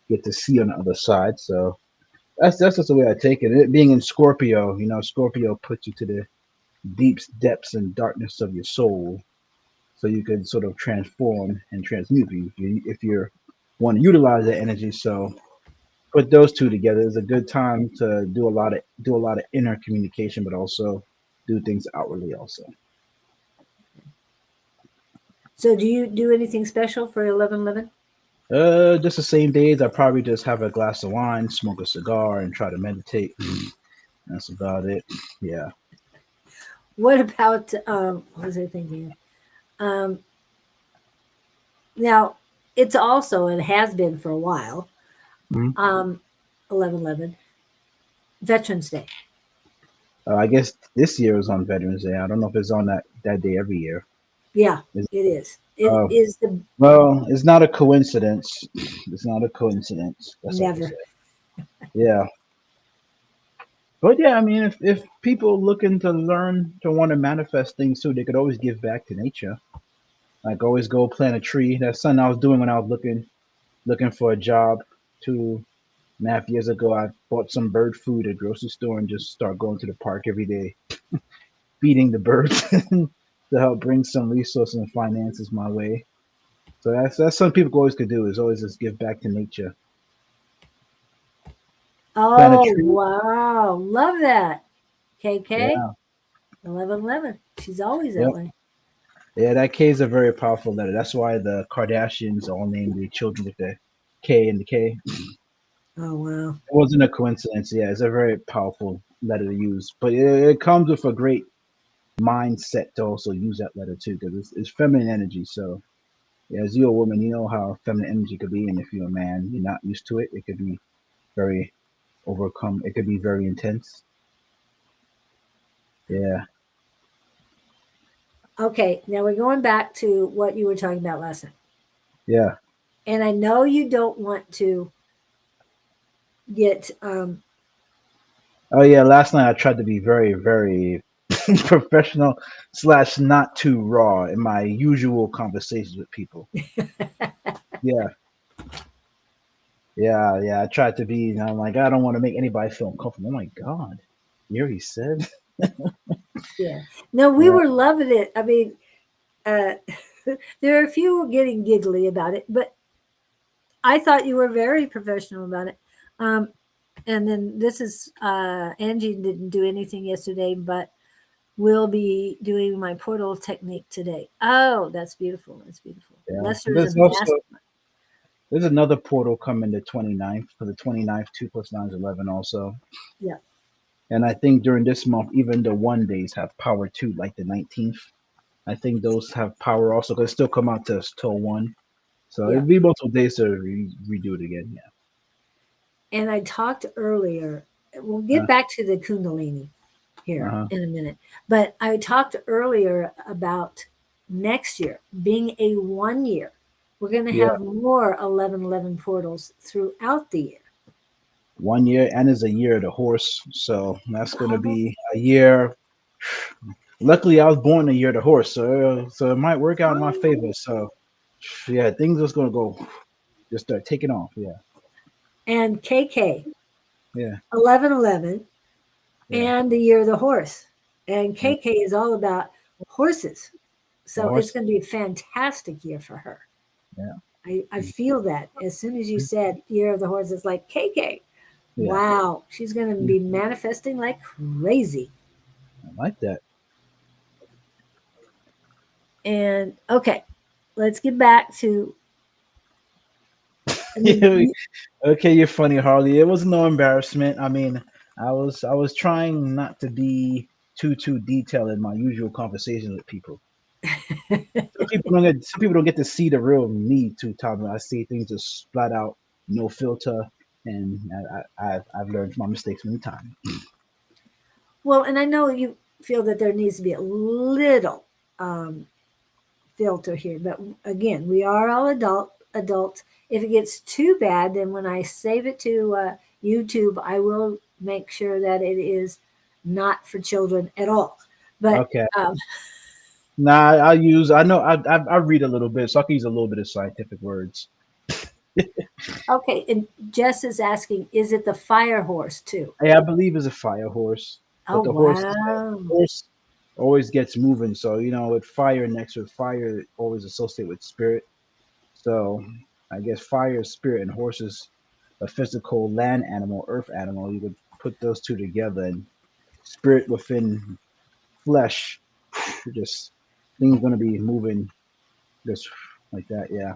you get to see on the other side. So that's just the way I take it. It being in Scorpio, Scorpio puts you to the deep depths and darkness of your soul, so you can sort of transform and transmute if you want to utilize that energy. So put those two together is a good time to do a lot of inner communication, but also do things outwardly also. So do you do anything special for 1111? Just the same days, I probably just have a glass of wine, smoke a cigar, and try to meditate. That's about it. Yeah. What about what was I thinking? Um, now it's also and has been for a while. Mhm. 1111 Veterans Day. I guess this year is on Veterans Day. I don't know if it's on that day every year. Yeah, Is it is. It uh, is the well, it's not a coincidence. It's not a coincidence. That's all I'll never. say. Yeah. But yeah, I mean, if people looking to learn to want to manifest things too, they could always give back to nature. Like always go plant a tree. That's something I was doing when I was looking for a job 2.5 years ago. I bought some bird food at grocery store and just start going to the park every day, feeding the birds to help bring some resources and finances my way. So that's something people always could do is always just give back to nature. Plant a Oh, tree. wow. Love that. KK, Yeah, 1111. She's always that yep. way. Yeah, that K is a very powerful letter. That's why the Kardashians all named their children with the K and the K. Oh, wow. It wasn't a coincidence. Yeah, it's a very powerful letter to use, but it comes with a great mindset to also use that letter too, because it's feminine energy. So yeah, as you're a woman, you know how feminine energy could be, and if you're a man, you're not used to it. It could be very overcome. It could be very intense. Yeah, Okay, now we're going back to what you were talking about last night. yeah. And I know you don't want to get Oh yeah. Last night I tried to be very, very professional slash not too raw in my usual conversations with people. Yeah, yeah. I tried to be. And I'm like, I don't want to make anybody feel uncomfortable. Oh my god, you already said. yeah. No, we Yeah, were loving it. I mean, uh there are a few getting giggly about it, but I thought you were very professional about it. Um and then this is Angie didn't do anything yesterday, but will be doing my portal technique today. Oh, that's beautiful. That's beautiful. yeah. Lester is a There's also master. there's another portal coming the 29th for the 29th. 2 + 9 is 11 also. Yeah. And I think during this month, even the 1 days have power too, like the 19th. I think those have power also because still come out to us till one. So Yeah. it'd be multiple days to redo it again. And I talked earlier, we'll Yeah. get back to the Kundalini here Uh-huh. in a minute, but I talked earlier about next year being a 1 year. We're going to Yeah. have more 1111 portals throughout the year. 1 year and is a year of the horse. So that's gonna Oh, be a year. Luckily, I was born a year of the horse, so it might work out in my favor. oh. So yeah, things just gonna go just start taking off. Yeah. And KK, Yeah. 1111, Yeah. and the year of the horse. And Yeah. KK is all about horses. The So it's horse. going to be a fantastic year for her. Yeah. I feel that as soon as you said year of the horse, it's like KK. Yeah. Wow, she's going to be manifesting like crazy. I like that. And okay, let's get back to. I mean, Yeah, okay, you're funny, Harley. It was no embarrassment. I mean, I was trying not to be too detailed in my usual conversations with people. Some people don't get to see the real me too, Tom. I see things just flat out, no filter, and I've learned from my mistakes many times. well, and I know you feel that there needs to be a little um, filter here, but again, we are all adults. If it gets too bad, then when I save it to YouTube, I will make sure that it is not for children at all. But Okay. um, Nah, I know I read a little bit, so I can use a little bit of scientific words. okay, and Jess is asking, is it the fire horse too? Hey, I believe is a fire horse, Oh but the horse wow. horse always gets moving. So with fire next with fire always associated with spirit. So I guess fire is spirit and horse is a physical land animal, earth animal. You could put those two together and spirit within flesh. Just things gonna be moving just like that. Yeah.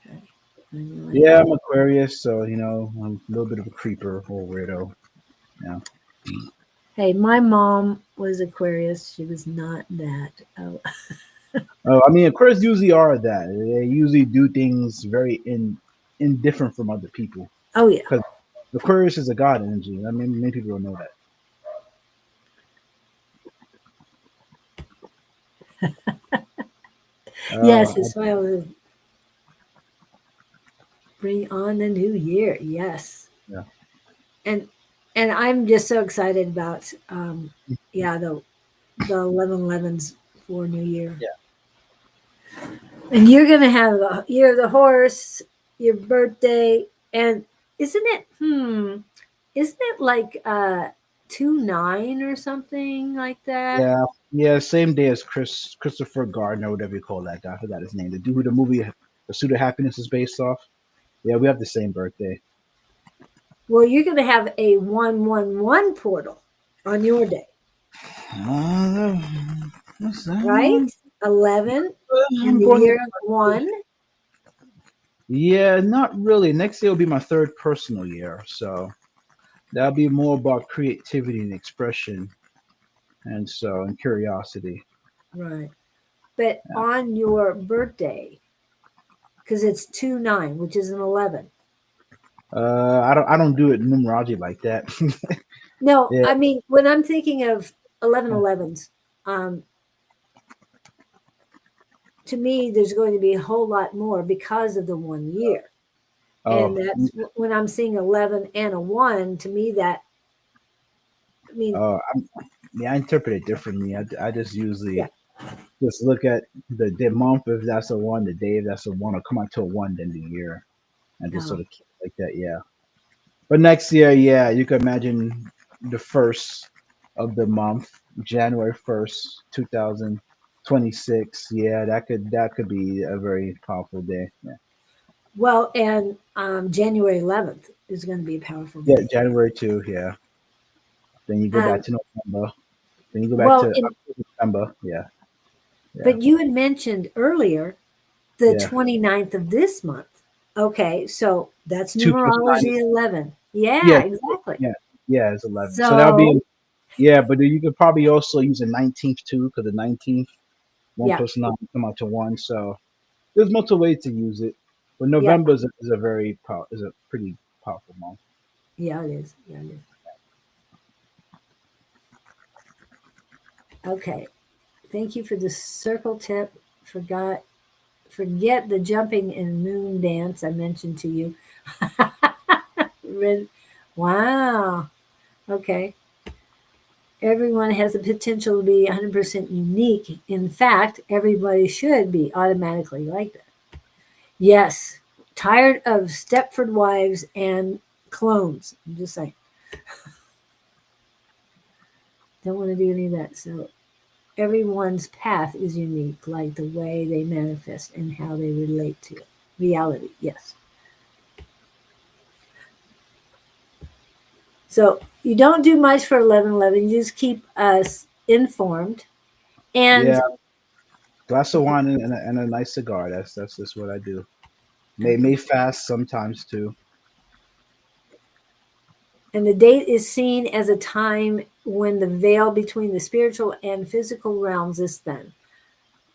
Okay. And like, Yeah, I'm Aquarius, so I'm a little bit of a creeper or weirdo. Yeah. hey, my mom was Aquarius. She was not that. Oh, Oh, I mean, Aquarius usually are that. They usually do things very indifferent from other people. oh yeah. Because Aquarius is a god energy. I mean, many people don't know that. Yes, Uh, his smile was bring on the new year. Yes. yeah. And And I'm just so excited about yeah, the 11/11s for New Year. Yeah. And you're gonna have the year of the horse, your birthday, and isn't it like 2/9 or something like that? Yeah, yeah. Same day as Christopher Gardner, whatever you call that guy. I forgot his name. The dude who the movie Pursuit of Happiness is based off. Yeah, we have the same birthday. Well, you're gonna have a 111 portal on your day, Uh, what's that right? one? 11 and I'm the going year into of one. Yeah, not really. Next year will be my third personal year, so that'll be more about creativity and expression, and curiosity. Right. But Yeah. on your birthday, because it's 2/9, which is an 11. I don't do it numerology like that. No, Yeah. I mean, when I'm thinking of 11/11s, um, to me, there's going to be a whole lot more because of the 1 year. And Oh, when I'm seeing 11 and a 1, to me, I mean, oh, yeah. I interpret it differently. I just yeah, usually just look at the month if that's a one, the day if that's a one, or come out to a one, then the year, and just no. sort of keep it like that. Yeah. But next year, yeah, you can imagine the first of the month, January 1st, 2026. Yeah, that could be a very powerful day. Yeah, Well, and January 11th is going to be a powerful yeah, day. January 2. Yeah, then you go back Um, to November. Then you go back well, to September. Yeah, yeah, but you had mentioned earlier the yeah. 29th of this month. Okay, so that's 2 plus 9 numerology 11. Yeah, yeah, exactly. yeah, yeah. It's 11. So that'll be So, yeah. But then you could probably also use a 19th too, because the 19th, one yeah, plus 9 come out to one. So there's multiple ways to use it, but yeah, November is a pretty powerful month. yeah, it is. Yeah, it is. Okay, thank you for the circle tip. Forget the jumping and moon dance I mentioned to you. Wow. Okay. Everyone has the potential to be 100% unique. In fact, everybody should be automatically like that. Yes. Tired of Stepford wives and clones. I'm just saying. Don't want to do any of that. So everyone's path is unique, like the way they manifest and how they relate to it. Reality, yes. So you don't do much for 11/11. You just keep us informed. Yeah, And glass of wine and a nice cigar. That's just what I do. May okay. fast sometimes too. And the date is seen as a time when the veil between the spiritual and physical realms is thin,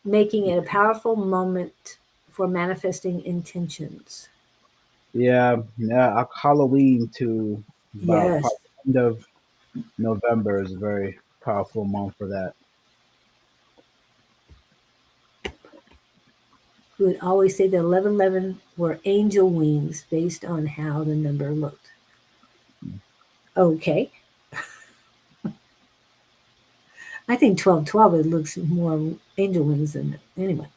making it a powerful moment for manifesting intentions. Yeah, yeah. Halloween to about Yes. probably end of November is a very powerful month for that. We would always say that 11/11 were angel wings based on how the number looked. Okay. I think 12/12 it looks more angel wings than anyway.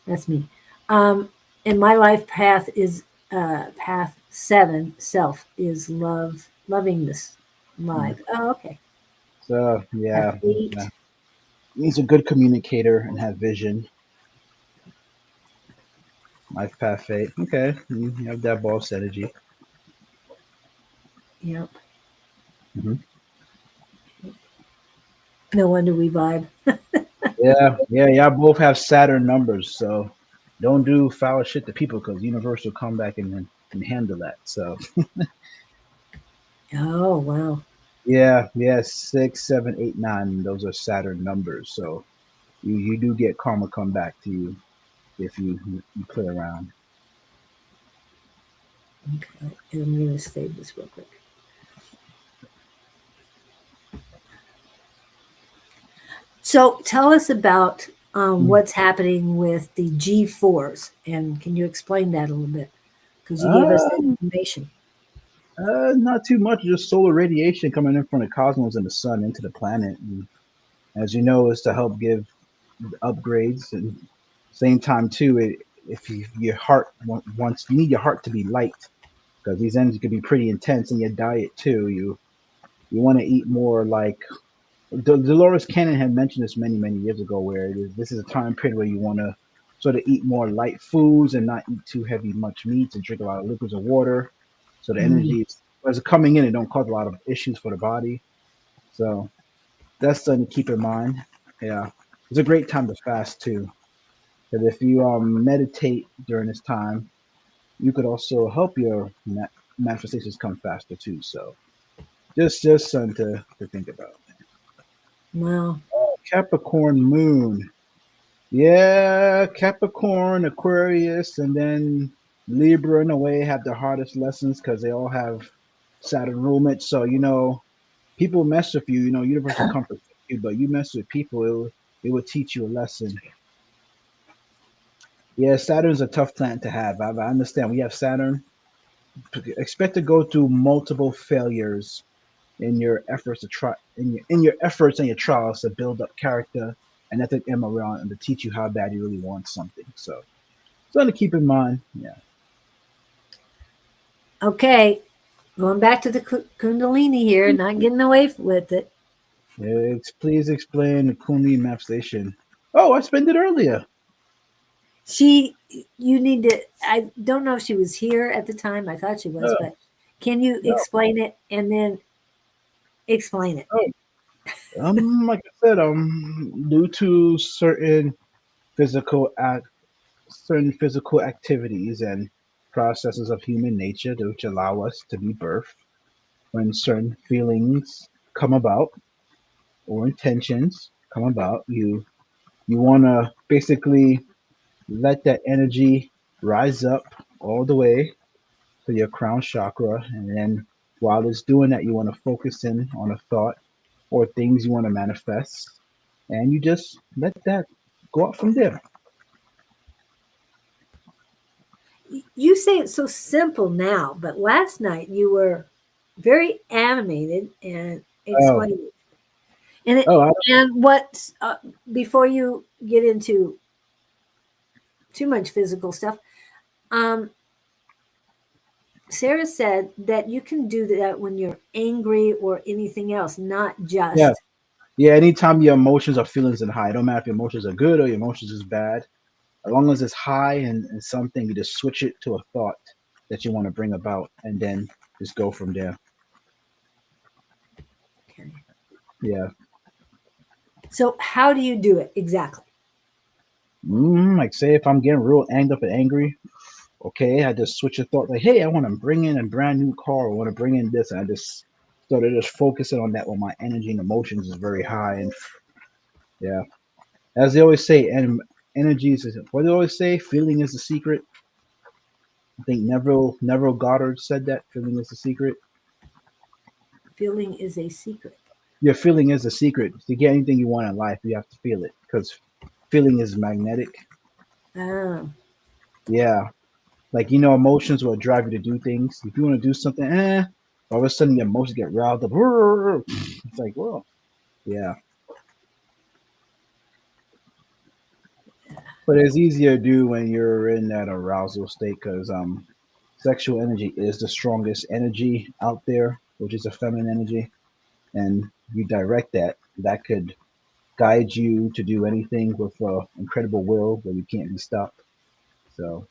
That's me. Um, and my life path is path 7. Self is lovingness. Mm. Live. Oh, okay. So Path yeah, yeah. 8. He's a good communicator and have vision. Life path 8. Okay, you have that boss energy. Yep. Hmm. No wonder we vibe. Yeah, yeah, y'all both have Saturn numbers, so don't do foul shit to people because universe will come back and handle that. So Oh wow. yeah, yeah, 6, 7, 8, 9. Those are Saturn numbers, so you do get karma come back to you if you play around. Okay. And I'm gonna save this real quick. So tell us about Mm. what's happening with the G4s, and can you explain that a little bit? Because you gave us that Um, information. Not too much, just solar radiation coming in from the cosmos and the sun into the planet. And as you know, is to help give upgrades and same time too. If your heart wants, you need your heart to be light because these energies can be pretty intense in your diet too. You want to eat more like Dolores Cannon had mentioned this many years ago, where this is a time period where you want to sort of eat more light foods and not eat too heavy much meats and drink a lot of liquids and water. So the Mm. energy is as it's coming in, it don't cause a lot of issues for the body. So that's something to keep in mind. Yeah, it's a great time to fast too. Because if you meditate during this time, you could also help your manifestations come faster too. So just something to think about. Wow. Capricorn moon. Yeah, Capricorn, Aquarius, and then Libra in a way have the hardest lessons because they all have Saturn rulement. So, people mess with you, universe will comfort you, but you mess with people, it will teach you a lesson. Yeah, Saturn's a tough planet to have. I understand. We have Saturn. Expect to go through multiple failures in your efforts to try in your efforts and your trials to build up character and ethic and morale and to teach you how bad you really want something. So something to keep in mind. Yeah. Okay. Going back to the Kundalini here, not getting away with it. Please explain the Kundalini manifestation. Oh, I spent it earlier. You need to, I don't know if she was here at the time. I thought she was, Oh, but can you no. explain it and then explain it? Oh, like I said, due to physical act, certain physical activities and processes of human nature which allow us to be birthed when certain feelings come about or intentions come about, you want to basically let that energy rise up all the way to your crown chakra, and then while it's doing that, you want to focus in on a thought or things you want to manifest, and you just let that go up from there. You say it's so simple now, but last night you were very animated and Oh, explaining. And oh, and what before you get into too much physical stuff, um, Sarah said that you can do that when you're angry or anything else, not yeah, just yeah. Anytime your emotions or feelings are high, it don't matter if your emotions are good or your emotions is bad. As long as it's high and something, you just switch it to a thought that you want to bring about, and then just go from there. okay. Yeah. So how do you do it exactly? Like say if I'm getting real angry up and angry, okay, I just switch a thought like, hey, I want to bring in a brand new car, or want to bring in this, and I just started just focusing on that when my energy and emotions is very high. And yeah, as they always say, and energy is what they always say, feeling is the secret. I think Neville Goddard said that feeling is the secret. Feeling is a secret. Your feeling is the secret. To get anything you want in life, you have to feel it because feeling is magnetic. Oh, Yeah, like emotions will drive you to do things. If you want to do something, all of a sudden your emotions get riled up. It's like, well, yeah. But it's easier to do when you're in that arousal state because sexual energy is the strongest energy out there, which is a feminine energy, and you direct that. That could guide you to do anything with incredible will where you can't be stopped. So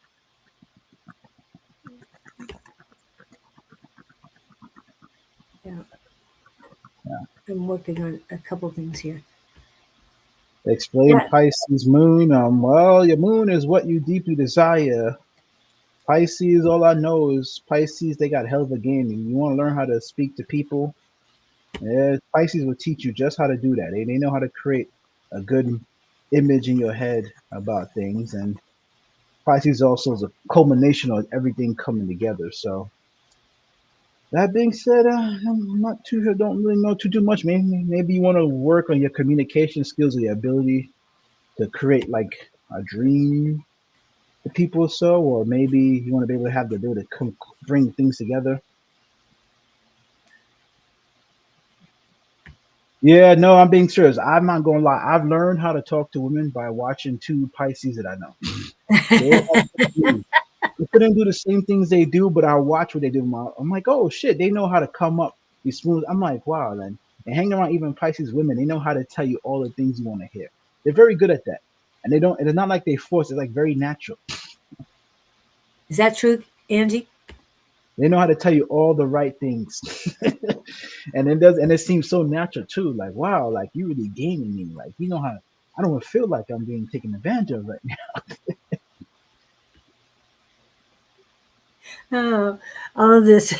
yeah. yeah. I'm working on a couple things here. Explain Yeah. Pisces moon. Well, your moon is what you deeply desire. Pisces, all I know is Pisces, they got hell of a game. And you want to learn how to speak to people, yeah, Pisces will teach you just how to do that. They know how to create a good image in your head about things. And Pisces also is a culmination of everything coming together. So that being said, I'm not too sure, don't really know too much. Maybe you want to work on your communication skills or your ability to create like a dream to people or so, or maybe you want to be able to have the ability to bring things together. Yeah, no, I'm being serious. I'm not gonna lie. I've learned how to talk to women by watching two Pisces that I know. They have they couldn't do the same things they do, but I watch what they do. I'm like, oh shit, they know how to come up, be smooth. I'm like, wow, then and hanging around even Pisces women, they know how to tell you all the things you want to hear. They're very good at that, and they don't. And it's not like they force. It's like very natural. Is that true, Angie? They know how to tell you all the right things, and it does. And it seems so natural too. Like wow, like you really gaining me. Like you know how. I don't feel like I'm being taken advantage of right Oh, all of this.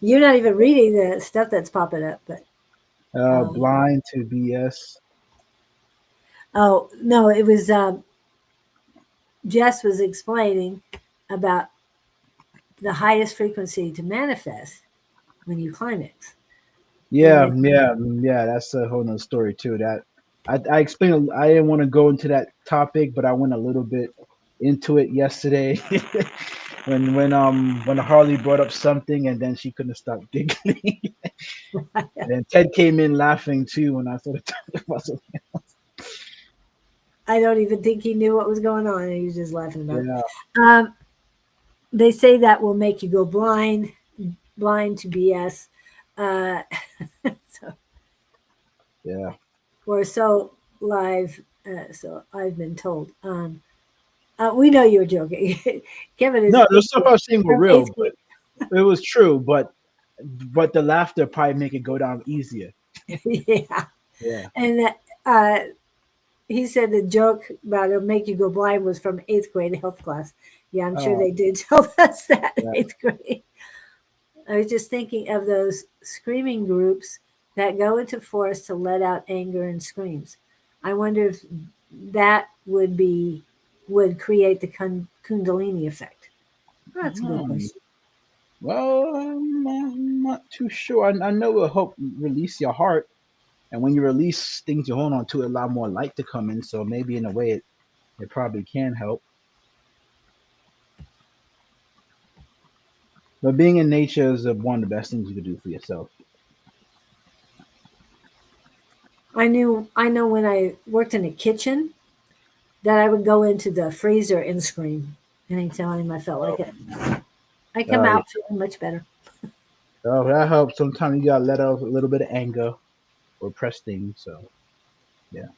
You're not even reading the stuff that's popping up, but now. um, Blind to BS. oh no, it was Jess was explaining about the highest frequency to manifest when you climax, and Yeah, it, yeah, yeah. That's a whole nother story too. That I explained. I didn't want to go into that topic, but I went a little bit into it yesterday when Harley brought up something, and then she couldn't stop giggling. And Ted came in laughing too when I started talking about something. I don't even think he knew what was going on. He was just laughing about Yeah, it. They say that will make you go blind to BS. Uh, so, yeah. or so live. So I've been told. We know you're joking. Kevin is No, those stuff I was saying were from real, eighth but it was true. But the laughter probably make it go down easier. grade. Yeah, Yeah. and he said the joke about it'll make you go blind was from eighth grade health class. Yeah, I'm sure Oh, they did tell us that in yeah. eighth grade. I was just thinking of those screaming groups that go into forests to let out anger and screams. I wonder if that would create the Kundalini effect. Oh, that's a good Hmm. question. Well, I'm not too sure. I know it'll help release your heart. And when you release things you hold on to, allow more light to come in. So maybe in a way, it probably can help. But being in nature is one of the best things you can do for yourself. I know when I worked in a kitchen that I would go into the freezer and scream anytime I felt like Oh, it. I come yeah. out feeling much better. Oh, that helps. Sometimes you gotta let out a little bit of anger or press things. So yeah,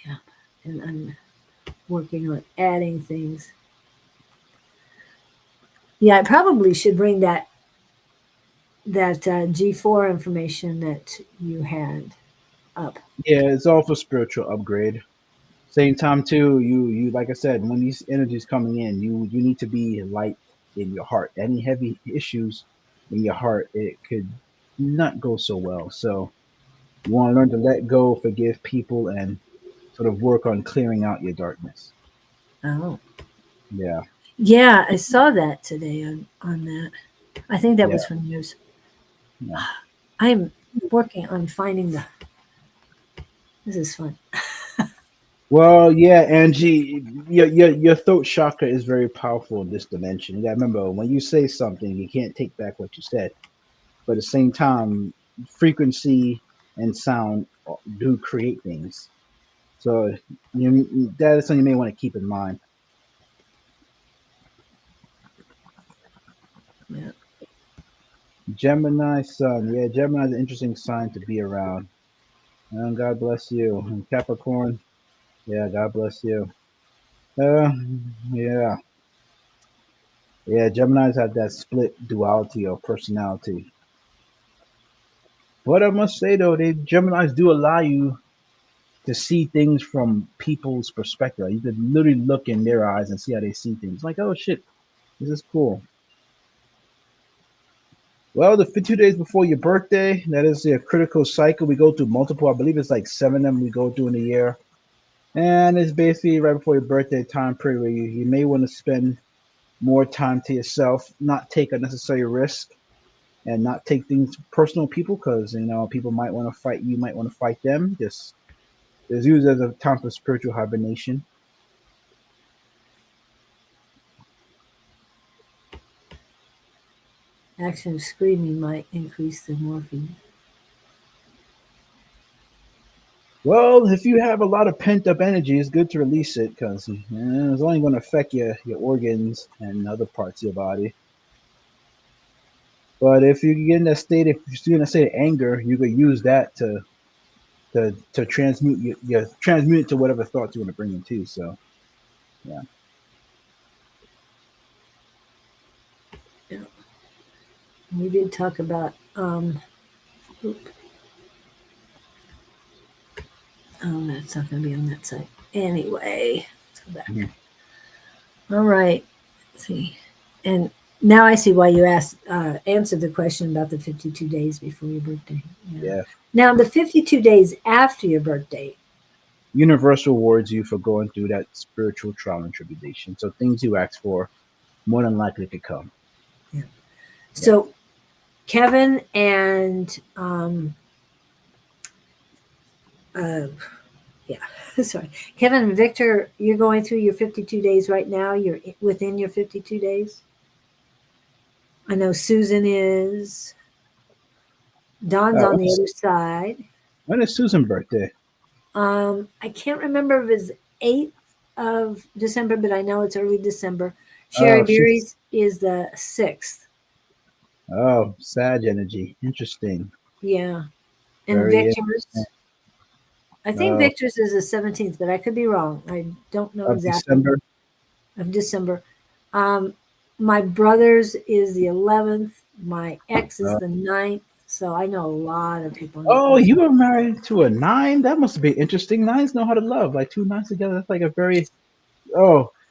Yeah. And I'm working on adding things. Yeah, I probably should bring that G4 information that you had up. yeah. It's all for spiritual upgrade. Same time too, you like I said, when these energies coming in, you need to be light in your heart. Any heavy issues in your heart, it could not go so well. So you want to learn to let go, forgive people, and sort of work on clearing out your darkness. Oh. Yeah, Yeah, I saw that today on that. I think that yeah, was from news. yeah. I'm working on finding the. This is fun. Well, yeah, Angie, your throat chakra is very powerful in this dimension. You gotta remember when you say something, you can't take back what you said. But at the same time, frequency and sound do create things. So that is something you may want to keep in mind. Yeah. Gemini Sun, yeah, Gemini is an interesting sign to be around. God bless you. And Capricorn, yeah, God bless you. Uh, yeah, yeah, Geminis have that split duality of personality. But I must say though, they Geminis do allow you to see things from people's perspective. You could literally look in their eyes and see how they see things. Like, oh shit, this is cool. Well, the 2 days before your birthday, that is a critical cycle. We go through multiple, I believe it's like 7 of them we go through in a year. And it's basically right before your birthday time period where you may want to spend more time to yourself, not take unnecessary risk, and not take things personal people because, people might want to fight you, might want to fight them. Just it's used as a time for spiritual hibernation. Action of screaming might increase the morphine. Well, if you have a lot of pent up energy, it's good to release it because it's only going to affect your organs and other parts of your body. But if you get in that state, if you're in a state of anger, you could use that to transmute transmute it to whatever thoughts you want to bring into. So yeah. Yeah. We did talk about oh, that's not going to be on that site. Anyway, let's go back. Mhm. All right. Let's see. And now I see why you asked, answered the question about the 52 days before your birthday. Yeah. Yeah. Now, the 52 days after your birthday, Universal rewards you for going through that spiritual trial and tribulation. So things you ask for, more than likely to come. yeah. Yeah. So Kevin and, yeah, sorry, Kevin and Victor, you're going through your 52 days right now. You're within your 52 days. I know Susan is. Don's on When the is, other side. when is Susan's birthday? I can't remember if it's 8th of December, but I know it's early December. Sherry Oh, she's Berry's is the 6th. Sag energy. Interesting. Yeah. And Very interesting. Victor's, I think Oh, Victor's is the 17th, but I could be wrong. I don't know of exactly December. of December. Um, my brother's is the 11th. My ex is Uh, the 9th. So I know a lot of people. oh, you were married to a nine? That must be interesting. Nines know how to love. Like two nines together. That's like a very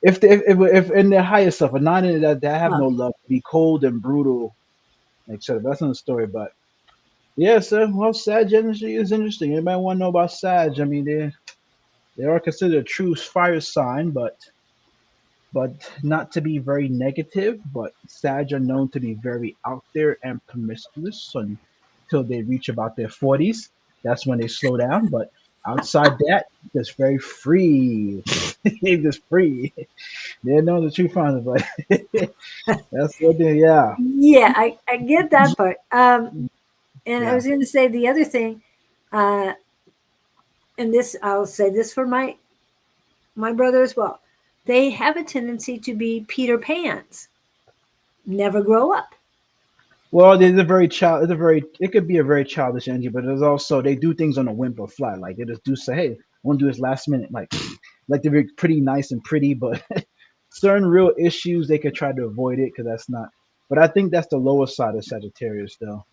if in their higher stuff, a nine in that have Well, no love, be cold and brutal, etc. That's another story. But yeah, so well, Sag energy is interesting. Anybody want to know about Sag? I mean, they are considered a true fire sign, but not to be very negative. But Sag are known to be very out there and promiscuous until they reach about their 40s. That's when they slow down. But outside that, just very free. They just free. They know the true fun, but that's what they. Yeah. yeah, I get that part. And I Yeah. was going to say the other thing, uh, and this I'll say this for my brother as well. They have a tendency to be Peter Pans, never grow up. Well, there's a very child. It's a very. It could be a very childish energy, but there's also they do things on a whim or fly. Like they just do say, "Hey, I want to do this last minute." Like they're pretty nice and pretty, but certain real issues they could try to avoid it because that's not. But I think that's the lower side of Sagittarius, though.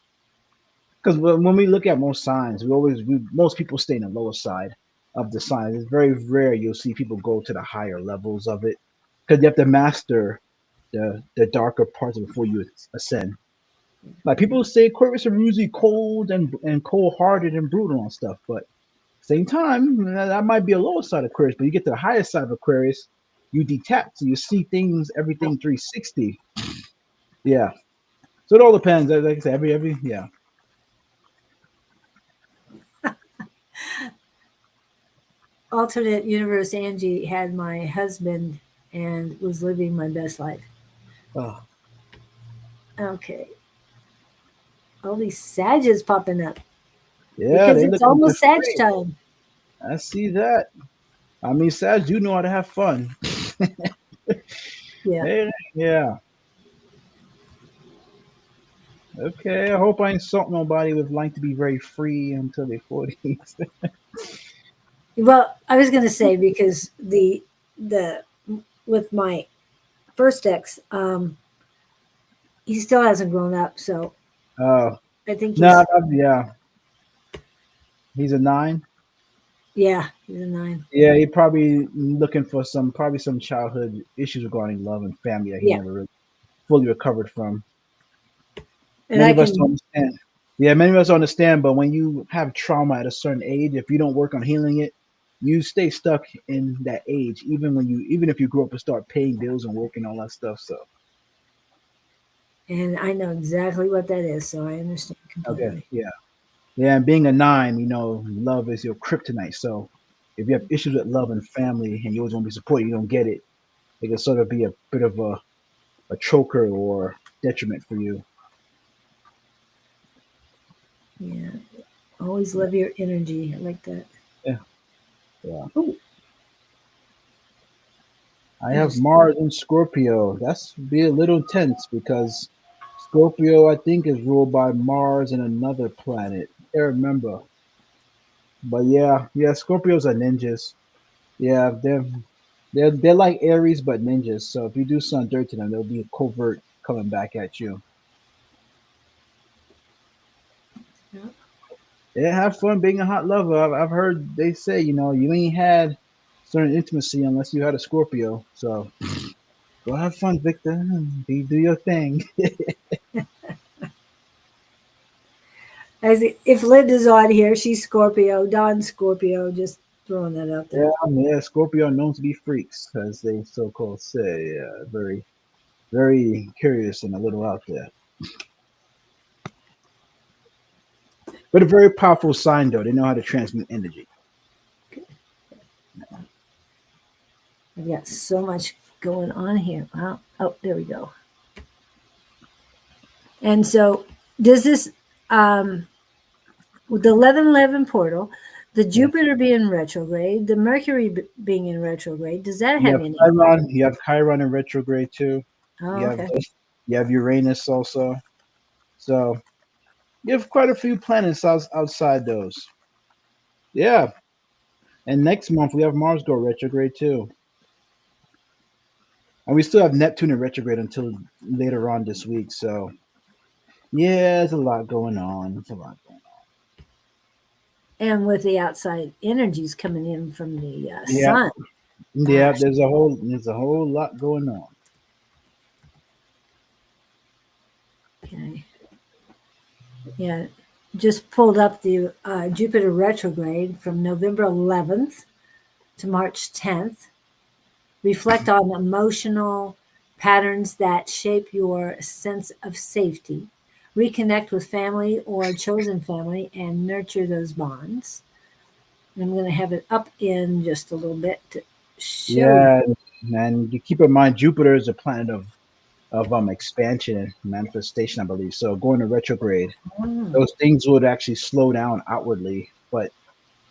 Because when we look at most signs, most people stay in the lower side of the signs. It's very rare you'll see people go to the higher levels of it because you have to master the darker parts before you ascend. Like people say Aquarius are usually cold and cold hearted and brutal and stuff, but same time that might be a lower side of Aquarius. But you get to the higher side of Aquarius, you detach, so you see things, everything 360. Yeah. So it all depends. Like I said, every yeah. Alternate universe Angie had my husband and was living my best life. Oh, Okay. All these Sages popping up yeah, because they it's looking to almost Sag free. time. I see that. I mean, Sag, you know how to have fun. Yeah. Hey, yeah. Okay. I hope I insult nobody with like to be very free until their 40s. Well, I was going to say because the with my first ex, he still hasn't grown up, so Oh, I think no, he's yeah. He's a nine. yeah, he's a 9. Yeah, he probably looking for probably some childhood issues regarding love and family that he Yeah, never really fully recovered from. and Many I of us don't can understand. Yeah, many of us don't understand, but when you have trauma at a certain age, if you don't work on healing it, you stay stuck in that age, even if you grow up and start paying bills and working all that stuff. So and I know exactly what that is, so I understand okay, completely. yeah. Yeah, and being a nine, love is your kryptonite. So if you have issues with love and family and you always want to be supported, you don't get it. It can sort of be a bit of a choker or detriment for you. Yeah, always love your energy. I like that. Yeah. Yeah. Ooh, I I have just Mars in Scorpio. That's be a little tense because Scorpio, I think, is ruled by Mars and another planet. I can't remember. But yeah, Scorpios are ninjas. Yeah, they're like Aries but ninjas. So if you do some dirt to them, they'll be covert coming back at you. yeah. Yeah, have fun being a hot lover. I've heard they say, you ain't had certain intimacy unless you had a Scorpio. So go have fun, Victor. Do your thing. As if Linda's on here, she's Scorpio, Dawn's Scorpio. Just throwing that out there. Yeah, Scorpio are known to be freaks, as they so-called say. Very, very curious and a little out there. But a very powerful sign, though. They know how to transmit energy. I've got so much going on here. Wow. Oh, there we go. And so, does this with the 1111 portal, the Yeah. Jupiter being retrograde, the Mercury being in retrograde, does that You have have any effect? Chiron. You have Chiron in retrograde too. Oh, You have okay. you have Uranus also. So you have quite a few planets outside those. Yeah. And next month we have Mars go retrograde too. And we still have Neptune in retrograde until later on this week. So yeah, there's a lot going on. It's a lot going on. And with the outside energies coming in from the Yeah, sun, yeah. gosh. There's a whole lot going on. Okay. Yeah. Just pulled up the Jupiter retrograde from November 11th to March 10th. Reflect on emotional patterns that shape your sense of safety. Reconnect with family or chosen family and nurture those bonds. And I'm going to have it up in just a little bit to show you. Yeah, and you keep in mind Jupiter is a planet of expansion and manifestation, I believe. So going to retrograde, Mm. those things would actually slow down outwardly. But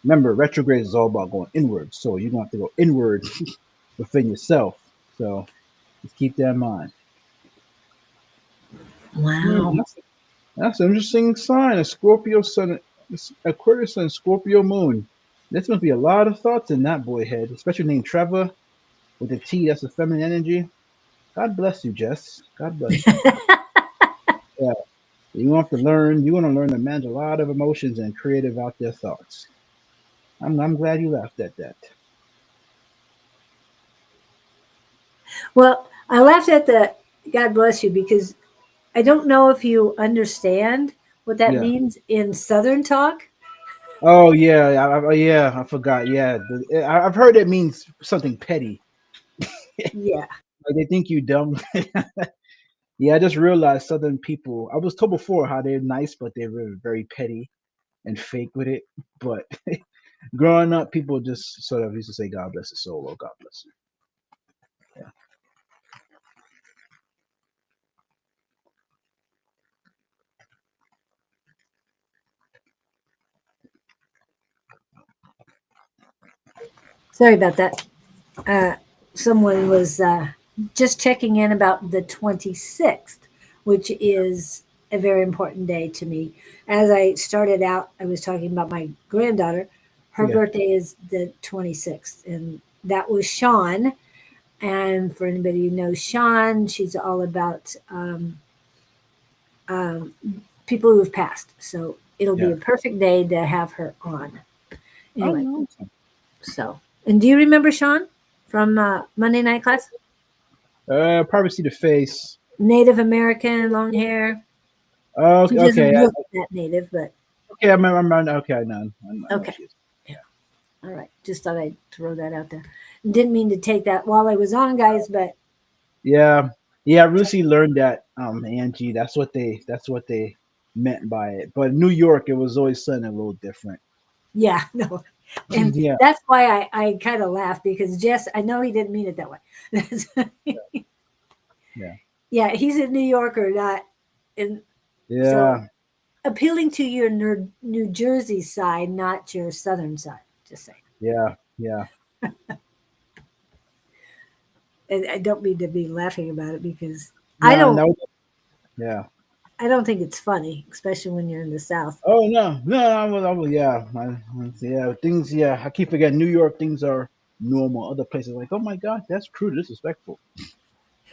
remember, retrograde is all about going inward. So you're going to have to go inward within yourself. So just keep that in mind. Wow. That's an interesting sign. A Scorpio sun, Aquarius sun, Scorpio moon. There's going to be a lot of thoughts in that boy head, especially named Trevor with the T. That's the feminine energy. God bless you, Jess. God bless you. Yeah, you have to learn. You want to learn to manage a lot of emotions and creative out there thoughts. I'm glad you laughed at that. Well, I laughed at the God bless you because I don't know if you understand what that Yeah. means in Southern talk. Oh yeah, yeah. I forgot. Yeah, I've heard it means something petty. Yeah. Like they think you dumb. Yeah, I just realized Southern people. I was told before how they're nice, but they're very petty and fake with it. But growing up, people just sort of used to say, "God bless his soul," or "God bless you." Yeah. Sorry about that. Uh, Someone was just checking in about the 26th, which is a very important day to me. As I started out, I was talking about my granddaughter. Her Yeah. birthday is the 26th, and that was Sean. And for anybody who knows Sean, she's all about um, people who have passed. So it'll be Yeah. a perfect day to have her on. Oh, Anyway, no. so, and do you remember Sean from Monday Night Class? Probably see the face. Native American, long hair. Oh, She okay. doesn't look that native, but Okay, I remember. Okay, I know okay. she is. Yeah. All right. Just thought I'd throw that out there. Didn't mean to take that while I was on, guys, but Yeah, yeah. I recently learned that, Angie. That's what they meant by it. But New York, it was always something a little different. yeah, no. And Yeah, that's why I kind of laughed because Jess, I know he didn't mean it that way. yeah, Yeah, he's a New Yorker, not, and so yeah. appealing to your New Jersey side, not your Southern side. Just saying. Yeah. Yeah. And I don't mean to be laughing about it because I No, don't no. Yeah. I don't think it's funny, especially when you're in the South. Oh no. Yeah. Yeah. Things. Yeah. I keep forgetting. New York things are normal. Other places like, oh my God, that's crude, disrespectful.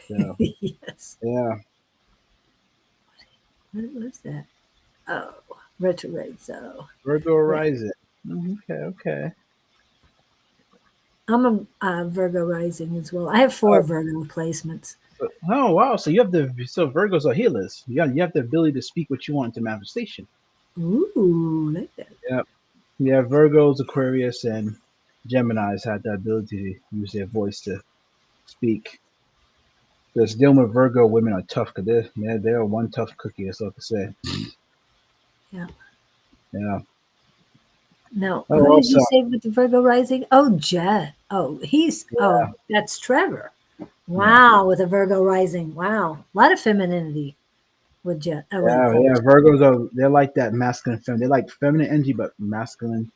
So Yes. yeah. What was that? Oh, retrograde. So Virgo yeah, rising. Okay. Okay. I'm a Virgo rising as well. I have Oh, 4 Virgo placements. oh wow. So you have Virgos are healers. You have the ability to speak what you want into manifestation. Ooh, like that. Yeah. Yeah. Virgos, Aquarius, and Gemini's had the ability to use their voice to speak. Because dealing with Virgo women are tough because they're one tough cookie. That's all I can say. Yeah. Yeah. No, Oh, who did you also, say with the Virgo rising? Oh, Jet. Oh, yeah, that's Trevor. yeah, Wow, with a Virgo rising. Wow, a lot of femininity with Jet. Oh wait, yeah, that yeah. Virgos they're like that masculine feminine. They like feminine energy but masculine.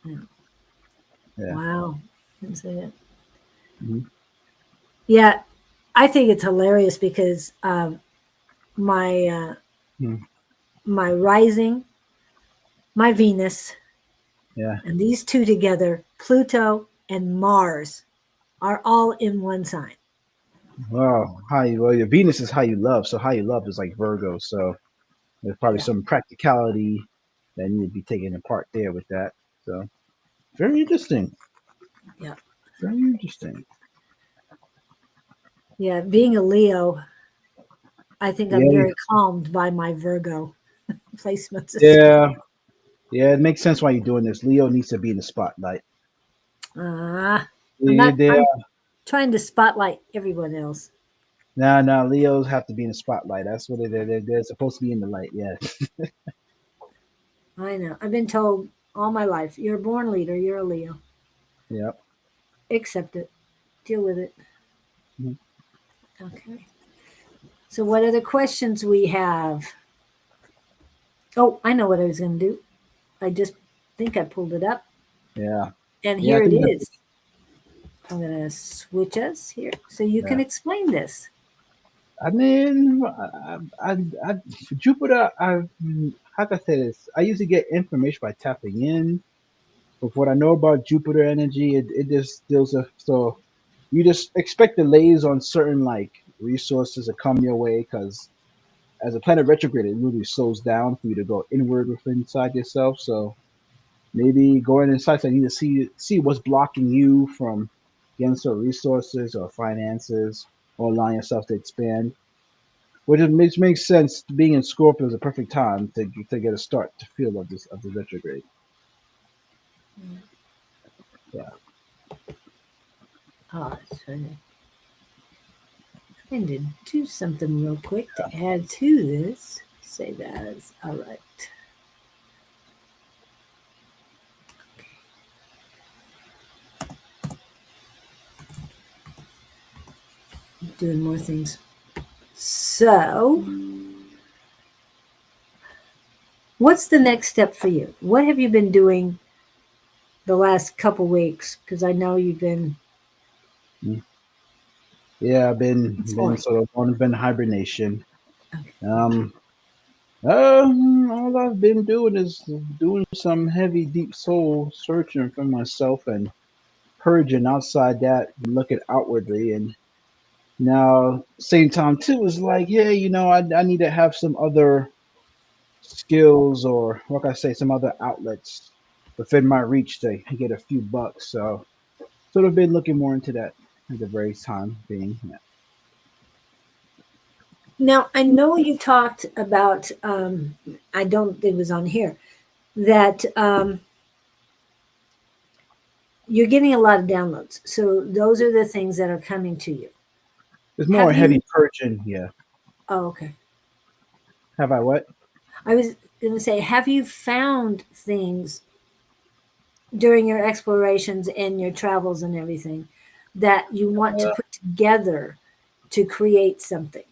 yeah. Yeah. Wow. Didn't say that. Mhm. Yeah, I think it's hilarious because my Mhm. my rising, my Venus, Yeah. and these two together, Pluto and Mars, are all in one sign. Well, your Venus is how you love. So how you love is like Virgo. So there's probably Yeah, some practicality that need to be taken apart there with that. So very interesting. yeah, Very interesting. yeah. Being a Leo, I think I'm Yeah. very calmed by my Virgo placements as well. Yeah. Yeah. It makes sense why you're doing this. Leo needs to be in the spotlight. Ah, I'm Yeah, not. they I'm are. trying to spotlight everyone else. Nah, Leos have to be in the spotlight. That's what they're supposed to be in the light. Yeah. I know. I've been told all my life, you're a born leader. You're a Leo. Yep. Accept it. Deal with it. Mhm. Okay. So, what other questions we have? Oh, I know what I was going to do. I just think I pulled it up, Yeah. and Yeah. I here it think that. is. I'm going to switch us here so you Yeah. can explain this. I mean, I Jupiter. How can I say this? I usually get information by tapping in. With what I know about Jupiter energy, it just deals with so you just expect delays on certain like resources to come your way because as a planet retrograde, it really slows down for you to go inward within inside yourself. So maybe going inside, so you need to see what's blocking you from getting certain resources or finances or allowing yourself to expand. Which makes sense. Being in Scorpio is a perfect time to get a start to feel of the retrograde. Yeah. Oh, trying to do something real quick to add to this. Say that is all right. Doing more things. So, what's the next step for you? What have you been doing the last couple weeks? Because I know you've been Mm. Yeah, I've been exploring. sort of on been hibernation. Okay. Um, all I've been doing is doing some heavy, deep soul searching for myself and purging outside that, looking outwardly. And now, same time too, is like, yeah, I need to have some other skills or what can I say, some other outlets within my reach to get a few bucks. So, sort of been looking more into that at the very time being. Yeah. Now, I know you talked about, I don't think it was on here, that you're getting a lot of downloads. So those are the things that are coming to you. It's Have more heavy you? purging. Yeah. Oh, okay. Have I what? I was going to say, have you found things during your explorations and your travels and everything that you want to put together to create something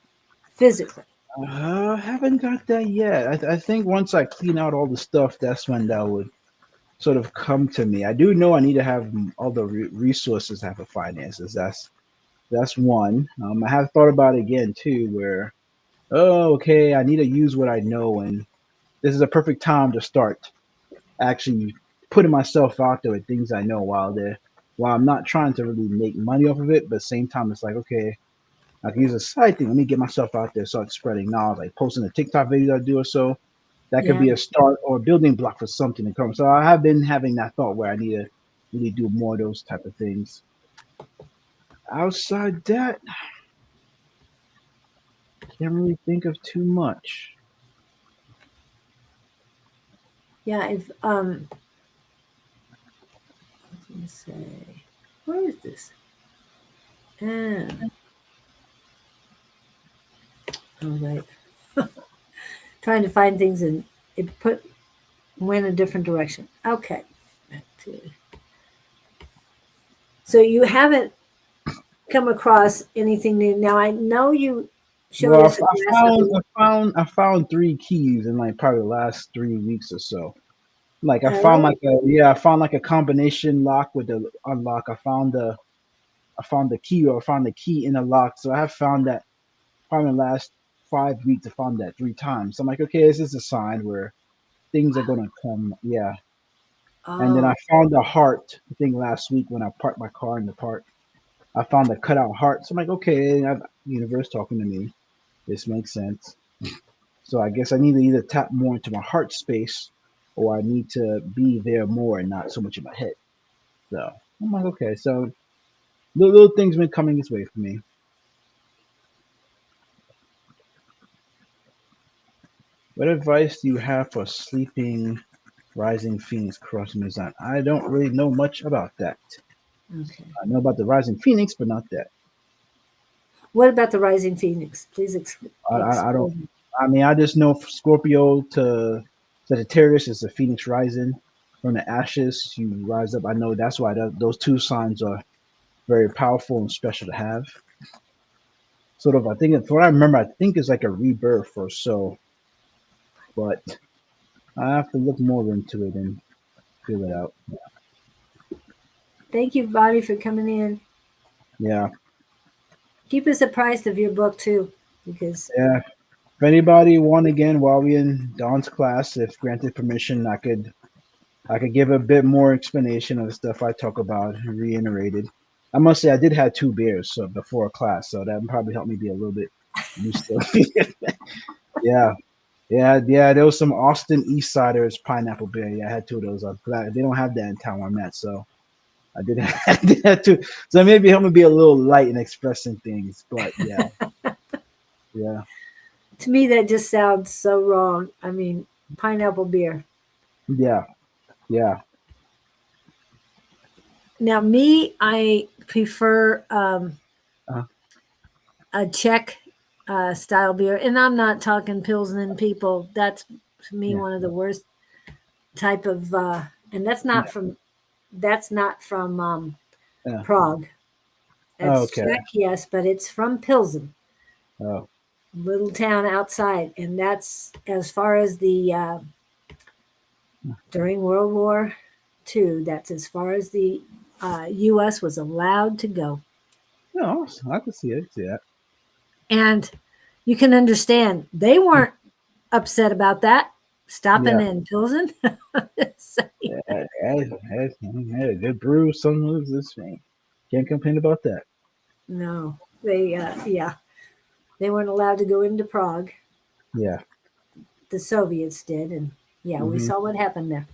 physically? Haven't got that yet. I think once I clean out all the stuff, that's when that would sort of come to me. I do know I need to have all the resources I have for finances. That's one. I have thought about it again too, where okay, I need to use what I know, and this is a perfect time to start actually putting myself out there with things I know while I'm not trying to really make money off of it, but at the same time it's like, okay, I can use a side thing. Let me get myself out there, start spreading knowledge, like posting a TikTok video I do or so. That could Yeah. be a start or a building block for something to come. So I have been having that thought where I need to really do more of those type of things. Outside that, can't really think of too much. Yeah. If let me say, where is this? Ah, oh right. Trying to find things and it went a different direction. Okay. Back to- So you haven't come across anything new. Now I know you showed Well, us a grasshopper. I found three keys in like probably the last 3 weeks or so. Like Oh, I found like a combination lock with the unlock. I found the key or I found the key in the lock. So I have found that probably in the last 5 weeks. I found that 3 times. So I'm like, okay, this is a sign where things are gonna come. Yeah. And then I oh, found the heart thing last week when I parked my car in the park. I found the cutout heart. So I'm like, okay, universe talking to me. This makes sense. So I guess I need to either tap more into my heart space or I need to be there more and not so much in my head. So I'm like, okay, so little things been coming this way for me. What advice do you have for sleeping rising phoenix crossing the sun? I don't really know much about that. okay. I know about the rising phoenix, but not that. What about the rising phoenix? Please I don't. explain. I mean, I just know Scorpio to Sagittarius is the phoenix rising from the ashes. You rise up. I know that's why those two signs are very powerful and special to have. Sort of, I think, from what I remember, I think it's like a rebirth or so. But I have to look more into it and feel it out. Thank you, Bobby, for coming in. Yeah, Keep us apprised of your book too, because yeah. If anybody want again while we in Don's class, if granted permission, I could give a bit more explanation of the stuff I talk about, reiterated. I must say I did have two beers so before class, so that probably helped me be a little bit used to. Yeah, yeah. There was some Austin East Siders pineapple beer. Yeah, I had two of those. I'm glad they don't have that in town where I'm at, so I did have, I did have two. So maybe help me be a little light in expressing things. But yeah, yeah, to me that just sounds so wrong. I mean, pineapple beer. yeah, yeah. Now, me, I prefer Uh, a Czech style beer, and I'm not talking Pilsner people. That's to me yeah, one of the worst type of, and yeah. that's not from Yeah. Prague. Oh, It's okay. Czech, yes, but it's from Pilsen, Oh, little town outside, and that's as far as the during World War II. That's as far as the U.S. was allowed to go, no, I can see it. I can see that. and you can understand they weren't upset about that stopping Yeah. in Pilsen. So, Had a good brew. Some moves this thing. Can't complain about that. no, they yeah, they weren't allowed to go into Prague. Yeah. The Soviets did, and yeah, we Hmm. saw what happened there.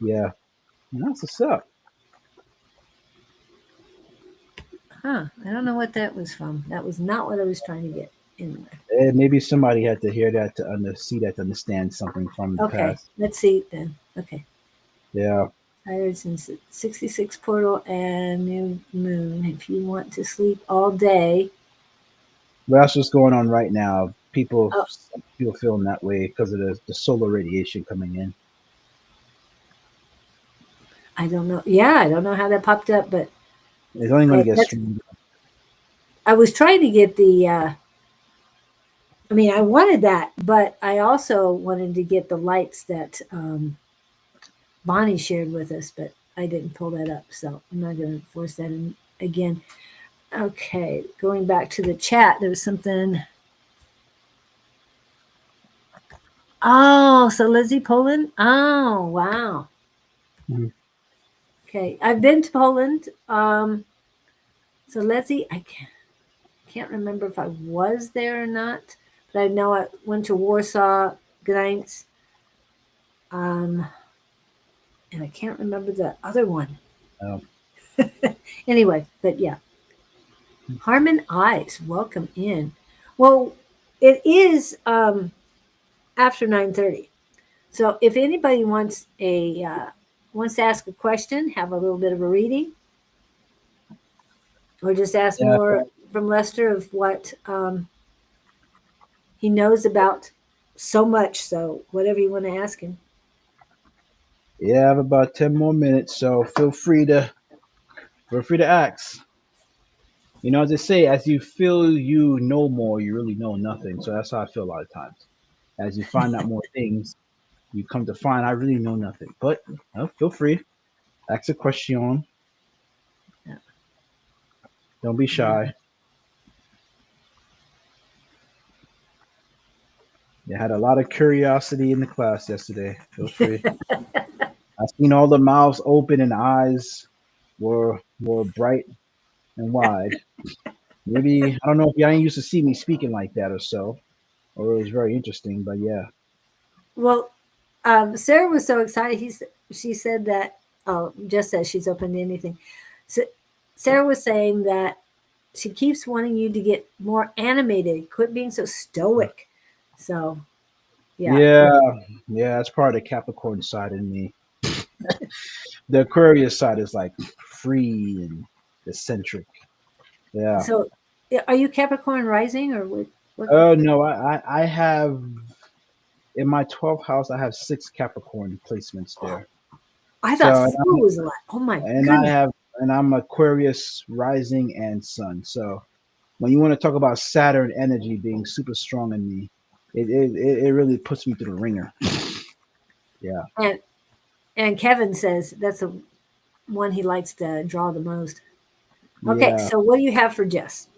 Yeah. And that's what's up. Huh? I don't know what that was from. That was not what I was trying to get in there. Maybe somebody had to hear that to see that to understand something from the Okay, past. let's see then. Okay. Yeah. Pirates in 66 portal and new moon. If you want to sleep all day. But that's what's going on right now. Oh, People feeling that way because of the solar radiation coming in. I don't know. Yeah, I don't know how that popped up, but It's only going to get that's. stronger. I was trying to get the. I mean, I wanted that, but I also wanted to get the lights that Bonnie shared with us, but I didn't pull that up, so I'm not going to force that in again. Okay, going back to the chat, there was something. Oh, so Lizzie, Poland? Oh, wow. Mhm. Okay, I've been to Poland. So Lizzie, I can't remember if I was there or not, but I know I went to Warsaw, Gdańsk, um, and I can't remember the other one. Um, Anyway, but yeah, Harmon Eyes, welcome in. Well, it is after 9:30, so if anybody wants to ask a question, have a little bit of a reading, or just ask yeah, more from Lester of what he knows about so much. So whatever you want to ask him. yeah. I have about 10 more minutes, so feel free to ask. You know, as they say, as you feel you know more, you really know nothing. So that's how I feel a lot of times. As you find out more things, you come to find I really know nothing. But feel free, ask a question. Yeah. Don't be Yeah. shy. You had a lot of curiosity in the class yesterday. Feel free. I seen all the mouths open and eyes were bright and wide. Maybe I don't know if y'all ain't used to see me speaking like that or so, or it was very interesting. But yeah, Well, Sarah was so excited. She said that. Oh, just says she's open to anything. So Sarah was saying that she keeps wanting you to get more animated. Quit being so stoic. So yeah. yeah, yeah. That's part of the Capricorn side in me. The Aquarius side is like free and eccentric. Yeah. So are you Capricorn rising or what? What? Oh no, I have in my 12th house I have 6 Capricorn placements there. I thought So four was a lot. Oh my I goodness. have and I'm Aquarius rising and sun. So when you want to talk about Saturn energy being super strong in me, it really puts me through the ringer. Yeah. And Kevin says that's the one he likes to draw the most. Okay, Yeah. so what do you have for Jess?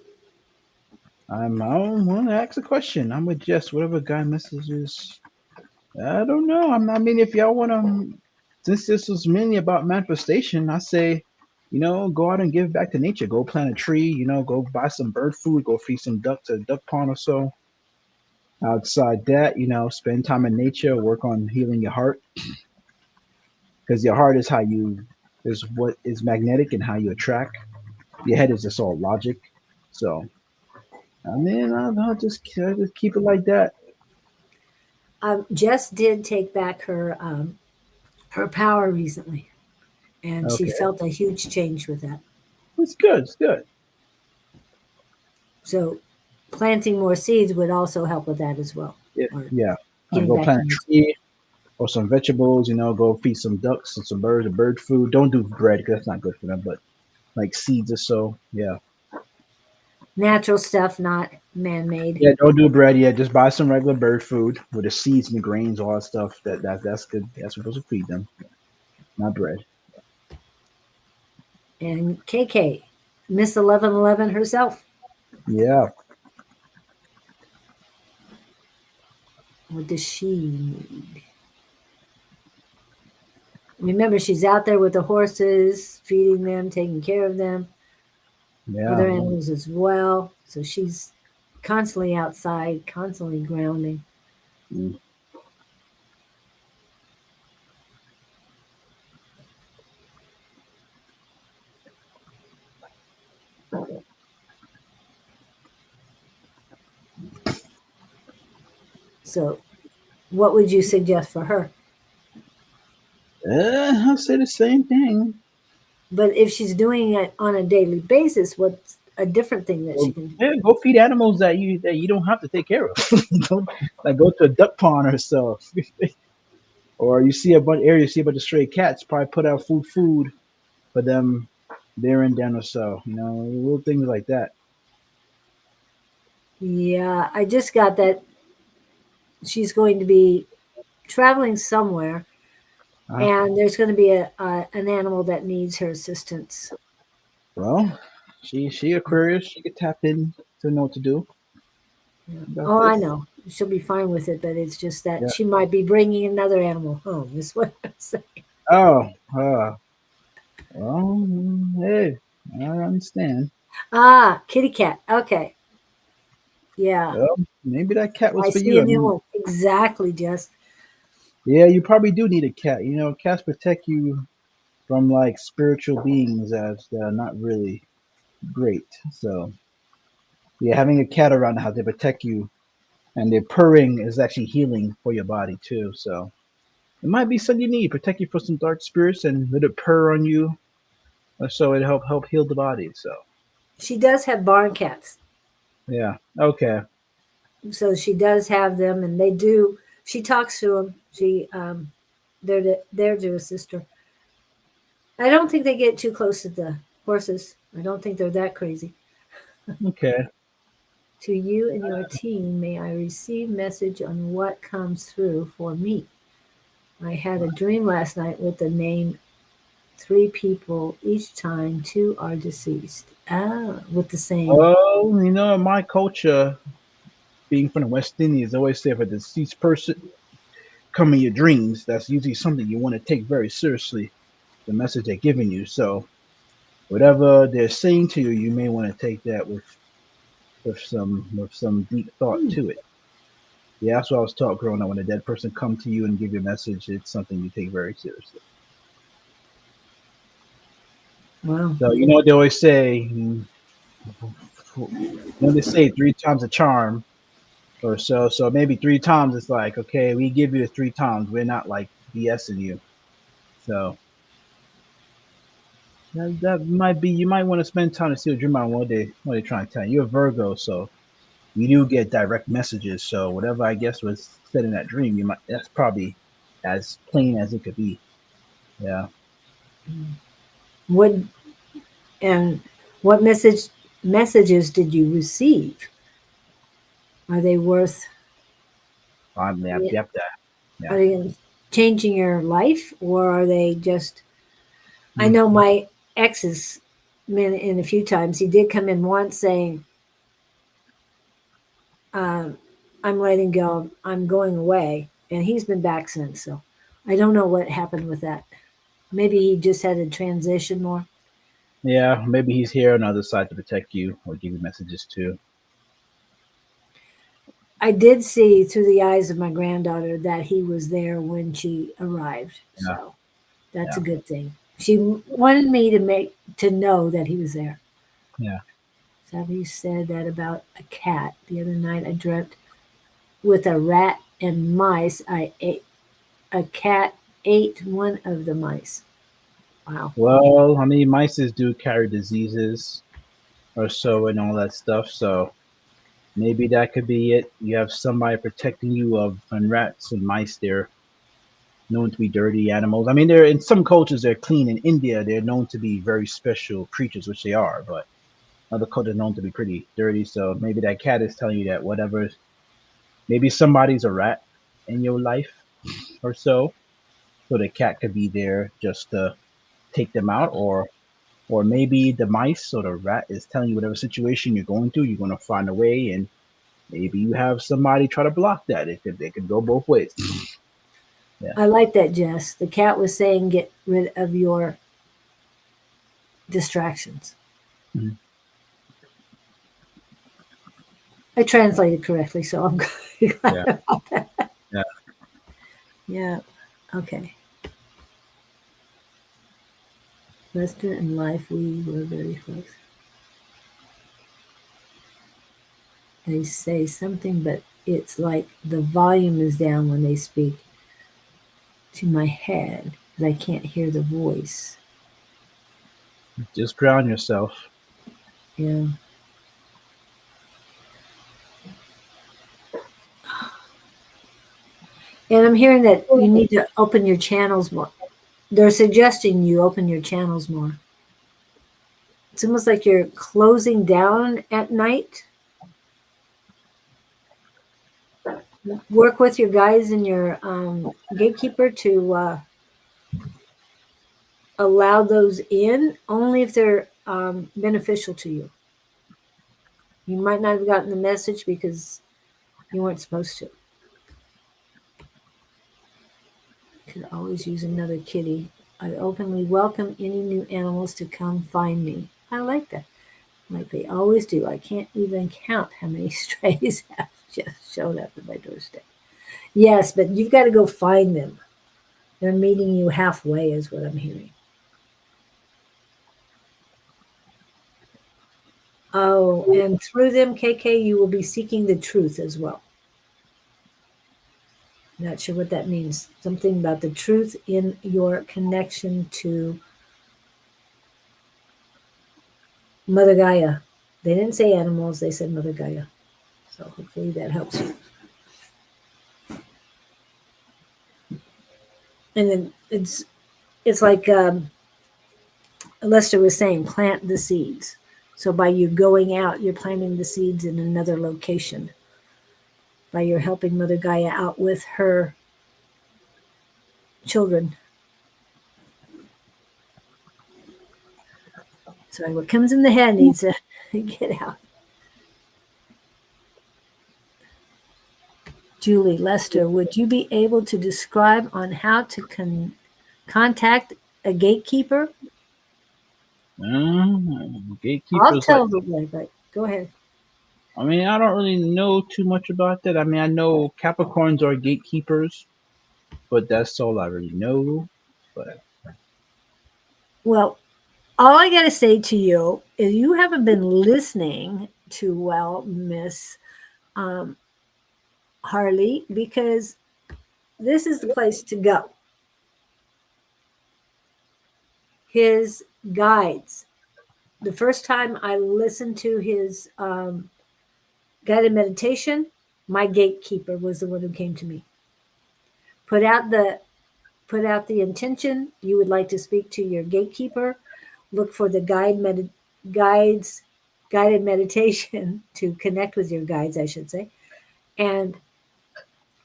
I want to ask a question. I'm with Jess. Whatever guy messages. I don't know. I mean, if y'all want to, since this was mainly about manifestation, I say, go out and give back to nature. Go plant a tree. Go buy some bird food. Go feed some ducks at a duck pond or so. Outside that, spend time in nature. Work on healing your heart because your heart is what is magnetic and how you attract. Your head is just all logic. So, I mean, I'll just keep it like that. Jess did take back her power recently, and she Okay, felt a huge change with that. it's good. It's good. So planting more seeds would also help with that as well, Yeah, or yeah. I'll getting go back plant to a nature. tree or some vegetables. Go feed some ducks and some birds, or bird food. Don't do bread because that's not good for them. But like seeds or so. Yeah, Natural stuff, not man-made. yeah. Don't do bread. Yeah, just buy some regular bird food with the seeds and the grains, all that stuff. That's good. That's supposed to feed them, not bread. And KK, Miss 1111 herself. Yeah, What does she need? Remember, she's out there with the horses, feeding them, taking care of them, yeah. other animals as well. So she's constantly outside, constantly grounding. Mm. So, what would you suggest for her? I'll say the same thing. But if she's doing it on a daily basis, what's a different thing that she Well, can do? yeah, go feed animals that you don't have to take care of. Don't, like go to a duck pond or so. Or you see a bunch area, you see a bunch of stray cats, probably put out food for them there and then or so. Little things like that. Yeah, I just got that she's going to be traveling somewhere And there's going to be an animal that needs her assistance. Well, she Aquarius. She could tap in to know what to do. Yeah. Got Oh, I this. know. She'll be fine with it, but it's just that Yeah. she might be bringing another animal home, is what I'm saying. Oh. Well. Hey, I understand. Ah, kitty cat. Okay. Yeah. Well, maybe that cat was I for see you. a I new mean, one. Exactly, Jess. yeah, you probably do need a cat. You know, cats protect you from like spiritual beings that are not really great. So yeah, having a cat around the house, they protect you, and their purring is actually healing for your body too. So it might be something you need, protect you from some dark spirits, and let it purr on you, so it help heal the body. So She does have barn cats. yeah, okay, So she does have them, and they do. She talks to them. They're to assist her. I don't think they get too close to the horses. I don't think they're that crazy. okay. To you and your team, may I receive message on what comes through for me. I had a dream last night with the name three people. Each time two are deceased. Ah, with the same. Well, you know, in my culture, being from the West Indies, I always say if a deceased person come in your dreams, that's usually something you want to take very seriously. The message they're giving you. So whatever they're saying to you, you may want to take that with some deep thought Hmm. to it. Yeah, that's what I was taught growing up. When a dead person come to you and give you a message, it's something you take very seriously. Wow. So you know what they always say. They say 3 times a charm or so. So maybe 3 times it's like, okay, we give you 3 times. We're not like BSing you. So that might be. You might want to spend time to see what dream on what they trying to tell you. You're a Virgo, so you do get direct messages. So whatever I guess was said in that dream, you might that's probably as plain as it could be. Yeah. What and what messages did you receive? Are they worth? Yep, yep, that. Yeah. Are they changing your life, or are they just? I Mm. know my ex's been in a few times. He did come in once saying, um, "I'm letting go. I'm going away," and he's been back since. So I don't know what happened with that. Maybe he just had to transition more. Yeah, maybe he's here on the other side to protect you or give you messages too. I did see through the eyes of my granddaughter that he was there when she arrived. Yeah, So that's a yeah, good thing. She wanted me to know that he was there. yeah. Savvy said that about a cat. The other night I dreamt with a rat and mice. I ate a cat ate one of the mice. Wow. Well, I mean, mice do carry diseases or so and all that stuff. So maybe that could be it. You have somebody protecting you of and rats and mice. They're known to be dirty animals. I mean, they're in some cultures they're clean. In India, they're known to be very special creatures, which they are. But other cultures are known to be pretty dirty. So maybe that cat is telling you that whatever. Maybe somebody's a rat in your life or so. So the cat could be there just to take them out, or maybe the mice or the rat is telling you whatever situation you're going through, you're going to find a way, and maybe you have somebody try to block that. It could go both ways. Yeah. I like that, Jess. The cat was saying get rid of your distractions. Mhm. I translated correctly, so I'm Yeah. glad about that. Yeah. Yeah. Okay. Lester and life, we were very close. They say something, but it's like the volume is down when they speak to my head, but I can't hear the voice. Just ground yourself. Yeah. And I'm hearing that you need to open your channels more. They're suggesting you open your channels more. It's almost like you're closing down at night. Work with your guys and your gatekeeper to allow those in only if they're beneficial to you. You might not have gotten the message because you weren't supposed to. Could always use another kitty. I openly welcome any new animals to come find me. I like that. Like they always do. I can't even count how many strays have just shown up at my doorstep. Yes, but you've got to go find them. They're meeting you halfway, is what I'm hearing. Oh, and through them, KK, you will be seeking the truth as well. Not sure what that means. Something about the truth in your connection to Mother Gaia. They didn't say animals, they said Mother Gaia. So hopefully that helps you. And then it's like Lester was saying, plant the seeds. So by you going out, you're planting the seeds in another location. By you're helping Mother Gaia out with her children. Sorry, what comes in the head needs to get out. Julie, Lester, would you be able to describe on how to contact a gatekeeper? I'll Gatekeepers, like, tell the way, but go ahead. I mean, I don't really know too much about that. I mean, I know Capricorns are gatekeepers, but that's all I really know. But Well, all I got to say to you is you haven't been listening too well, Miss Harley, because this is the place to go. His guides. The first time I listened to his guided meditation, my gatekeeper was the one who came to me. Put out the intention you would like to speak to your gatekeeper. Look for the guided meditation to connect with your guides, I should say, and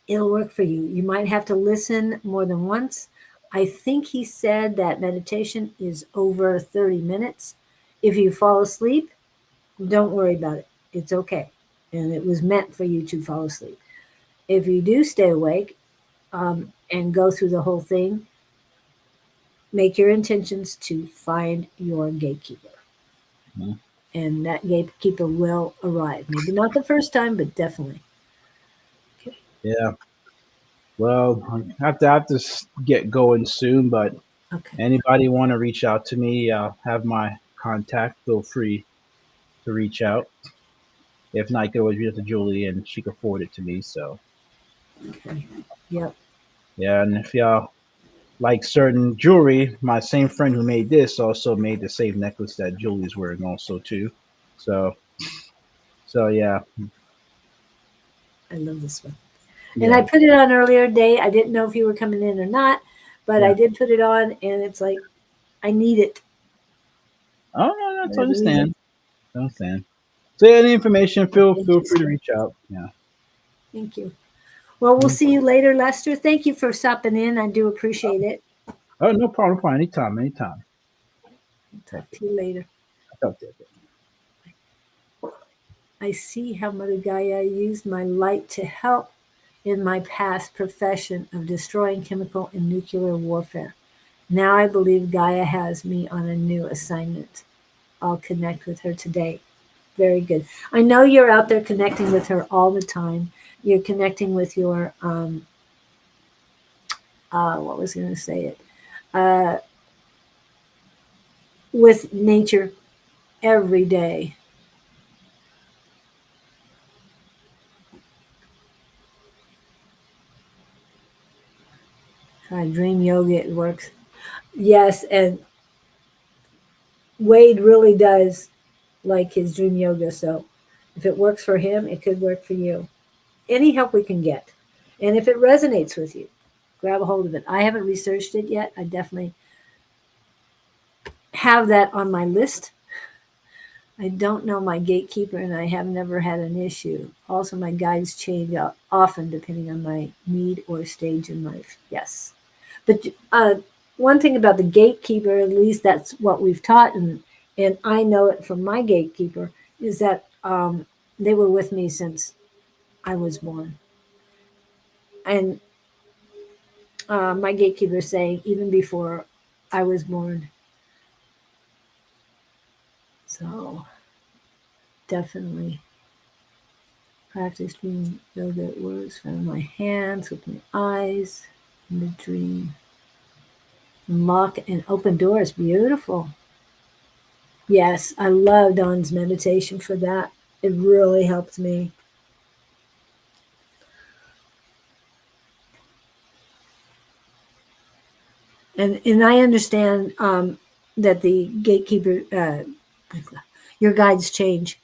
it'll work for you. You might have to listen more than once. I think he said that meditation is over 30 minutes. If you fall asleep, don't worry about it. It's okay. And it was meant for you to fall asleep. If you do stay awake and go through the whole thing, make your intentions to find your gatekeeper. mm-hmm. And that gatekeeper will arrive. Maybe not the first time, but definitely. Okay. Yeah. Well, I have to get going soon, but Okay. anybody want to reach out to me, have my contact. Feel free to reach out. If not, you can always reach out to Julie, and she can forward it to me. So, Okay. Yep. yeah, and if y'all like certain jewelry, my same friend who made this also made the same necklace that Julie's wearing also too. So, yeah, I love this one. And I yeah. put it on earlier day. I didn't know if you were coming in or not, but I Yeah. did put it on, and it's like I need it. Oh no, I that's really need understand. Understand. So, yeah, any information, feel free to it. reach out. Yeah. Thank you. Well, we'll Mm. see you later, Lester. Thank you for stopping in. I do appreciate it. Oh, no problem. No problem. Anytime. Anytime. Talk to you later. I'll talk to you. I see how Mother Gaia used my light to help in my past profession of destroying chemical and nuclear warfare. Now I believe Gaia has me on a new assignment. I'll connect with her today. Very good. I know you're out there connecting with her all the time. You're connecting with your what was going to say it with nature every day. Dream yoga, it works. Yes, and Wade really does like his dream yoga. So if it works for him, it could work for you. Any help we can get. And if it resonates with you, grab a hold of it. I haven't researched it yet. I definitely have that on my list. I don't know my gatekeeper, and I have never had an issue. Also, my guides change often depending on my need or stage in life. Yes. But one thing about the gatekeeper, at least that's what we've taught, and I know it from my gatekeeper, is that they were with me since I was born. And my gatekeeper saying even before I was born. So definitely practice doing yoga. It works. From my hands with my eyes in the dream. Lock and open doors. Beautiful. Yes, I love Dawn's meditation for that. It really helped me. And I understand that the gatekeeper, your guides change.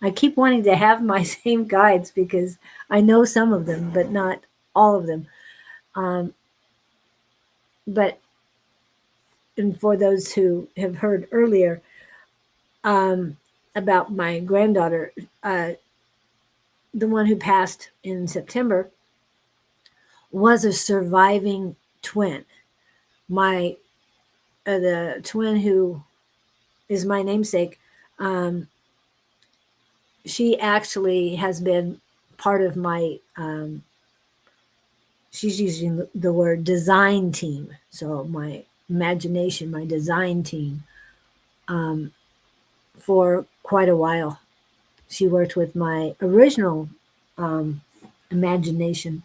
I keep wanting to have my same guides because I know some of them, but not all of them. Um, but and for those who have heard earlier about my granddaughter, the one who passed in September, was a surviving twin. My the twin who is my namesake, um, she actually has been part of my. She's using the word design team, so my imagination, my design team, um, for quite a while. She worked with my original um, imagination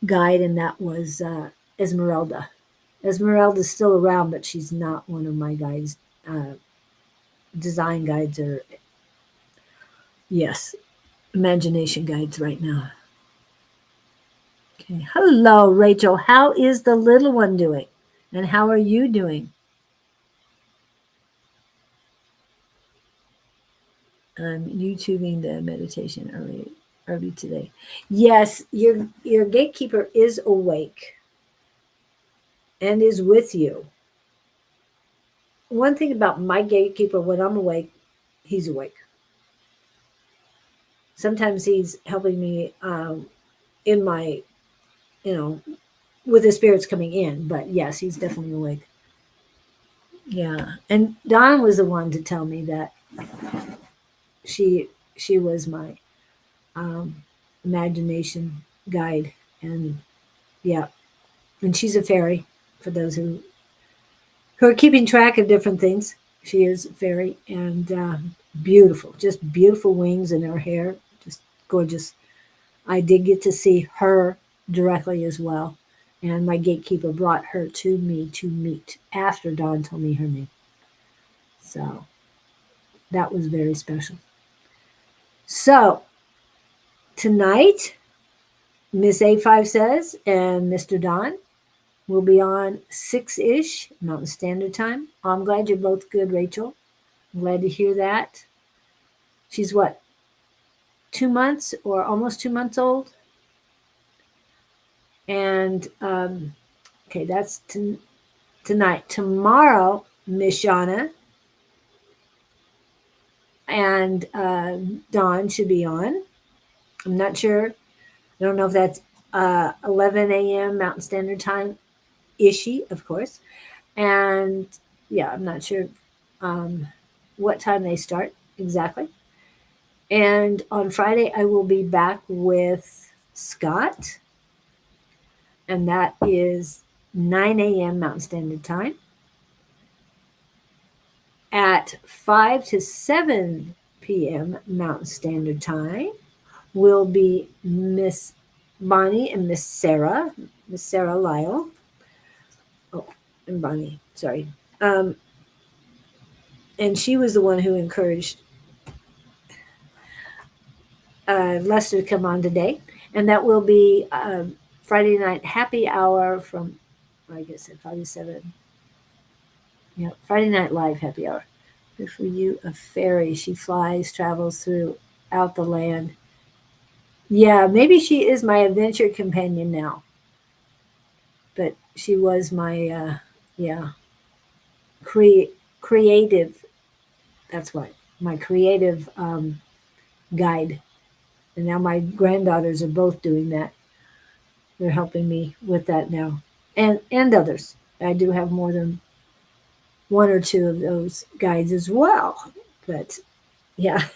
guide, and that was Esmeralda. Esmeralda's still around, but she's not one of my guides, uh, design guides, or yes, imagination guides right now. Okay. Hello, Rachel. How is the little one doing? And how are you doing? I'm YouTubing the meditation early today. Yes, your gatekeeper is awake and is with you. One thing about my gatekeeper, when I'm awake, he's awake. Sometimes he's helping me in my, you know, with the spirits coming in. But yes, he's definitely awake. Yeah, and Dawn was the one to tell me that she was my um, imagination guide, and yeah, and she's a fairy. For those who are keeping track of different things, she is a fairy and beautiful, just beautiful wings and her hair, just gorgeous. I did get to see her directly as well. And my gatekeeper brought her to me to meet after Dawn told me her name. So that was very special. So tonight, Miss A5 says, and Mr. Don will be on 6-ish Mountain Standard Time. I'm glad you're both good, Rachel. I'm glad to hear that. She's what, 2 months or almost 2 months old? And okay, that's tonight. Tomorrow, Miss Shauna and Dawn should be on. I'm not sure. I don't know if that's 11 a.m. Mountain Standard Time, ishy, of course. And yeah, I'm not sure um, what time they start exactly. And on Friday, I will be back with Scott, and that is 9 a.m. Mountain Standard Time. At 5 to 7 p.m. Mountain Standard Time will be Miss Bonnie and Miss Sarah Lyle. Oh, and Bonnie, sorry. And she was the one who encouraged Lester to come on today. And that will be Friday night happy hour from, I guess, at 5 to 7. Yeah, Friday Night Live happy hour. Good for you, a fairy. She flies, travels throughout the land. Yeah, maybe she is my adventure companion now. But she was my, yeah, creative. That's what, my creative guide. And now my granddaughters are both doing that. They're helping me with that now, and others. I do have more than one or two of those guides as well. But yeah,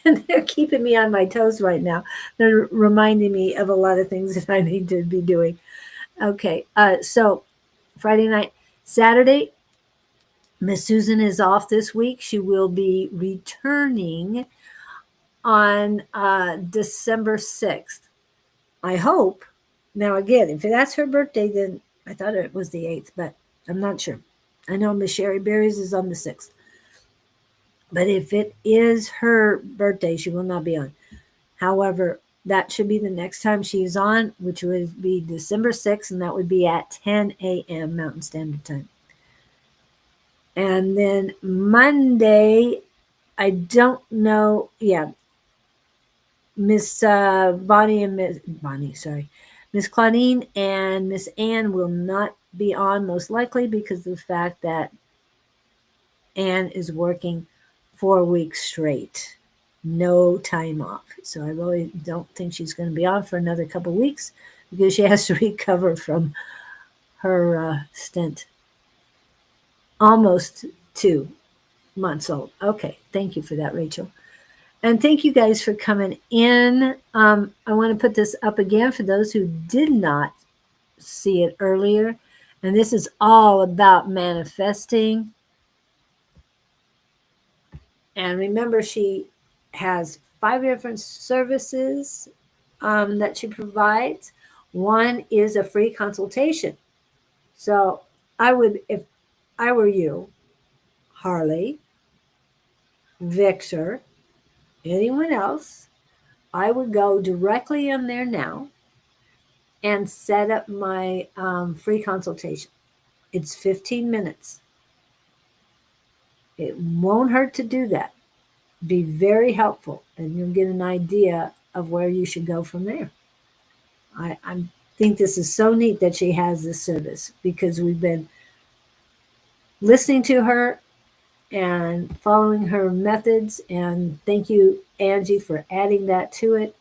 and they're keeping me on my toes right now. They're reminding me of a lot of things that I need to be doing. Okay, so Friday night, Saturday, Miss Susan is off this week. She will be returning on December 6th. I hope. Now, again, if that's her birthday, then I thought it was the 8th, but I'm not sure. I know Miss Sherry Berries is on the 6th. But if it is her birthday, she will not be on. However, that should be the next time she's on, which would be December 6th, and that would be at 10 a.m. Mountain Standard Time. And then Monday, I don't know. Yeah, Miss Miss Claudine and Miss Ann will not be on, most likely because of the fact that Ann is working 4 weeks straight, no time off. So I really don't think she's going to be on for another couple of weeks because she has to recover from her stint. Almost 2 months old. Okay, thank you for that, Rachel. And thank you guys for coming in. I want to put this up again for those who did not see it earlier. And this is all about manifesting. And remember, she has 5 different services that she provides. One is a free consultation. So I would, if I were you, Harley, Victor, anyone else, I would go directly in there now and set up my free consultation. It's 15 minutes. It won't hurt to do that. Be very helpful, and you'll get an idea of where you should go from there. I think this is so neat that she has this service because we've been listening to her and following her methods. And thank you, Angie, for adding that to it,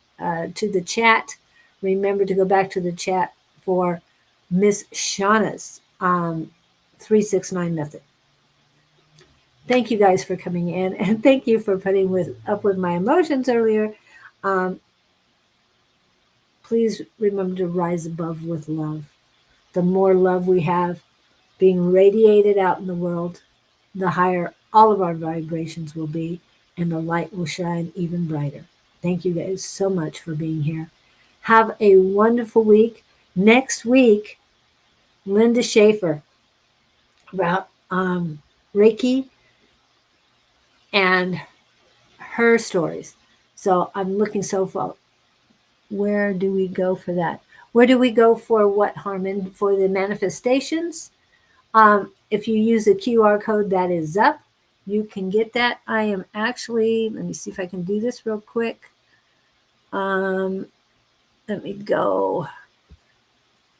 to the chat. Remember to go back to the chat for Miss Shauna's 369 method. Thank you guys for coming in, and thank you for putting up with my emotions earlier. Please remember to rise above with love. The more love we have being radiated out in the world, the higher all of our vibrations will be, and the light will shine even brighter. Thank you guys so much for being here. Have a wonderful week. Next week, Linda Schaefer about Reiki and her stories. So I'm looking so far. Where do we go for that? Where do we go for what, Harmon? For the manifestations? If you use the QR code that is up, you can get that. I am actually, let me see if I can do this real quick. Let me go.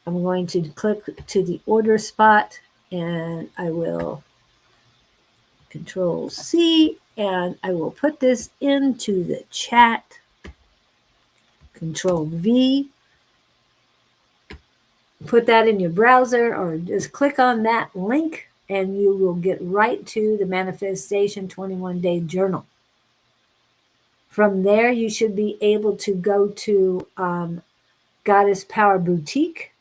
I'm going to click to the order spot, and I will Control C, and I will put this into the chat. Control V. Put that in your browser or just click on that link and you will get right to the Manifestation 21-Day Journal. From there, you should be able to go to Goddess Power Boutique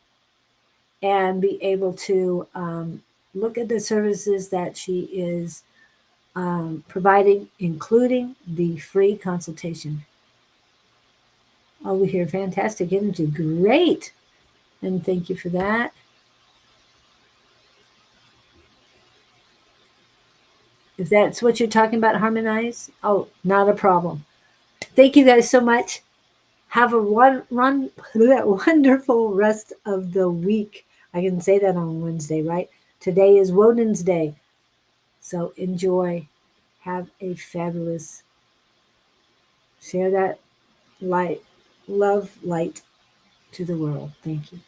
and be able to look at the services that she is providing, including the free consultation. Oh, we hear fantastic energy. Great. And thank you for that. If that's what you're talking about, harmonize, oh, not a problem. Thank you guys so much. Have a wonderful rest of the week. I can say that on Wednesday, right? Today is Woden's Day. So enjoy. Have a fabulous. Share that light, love, light to the world. Thank you.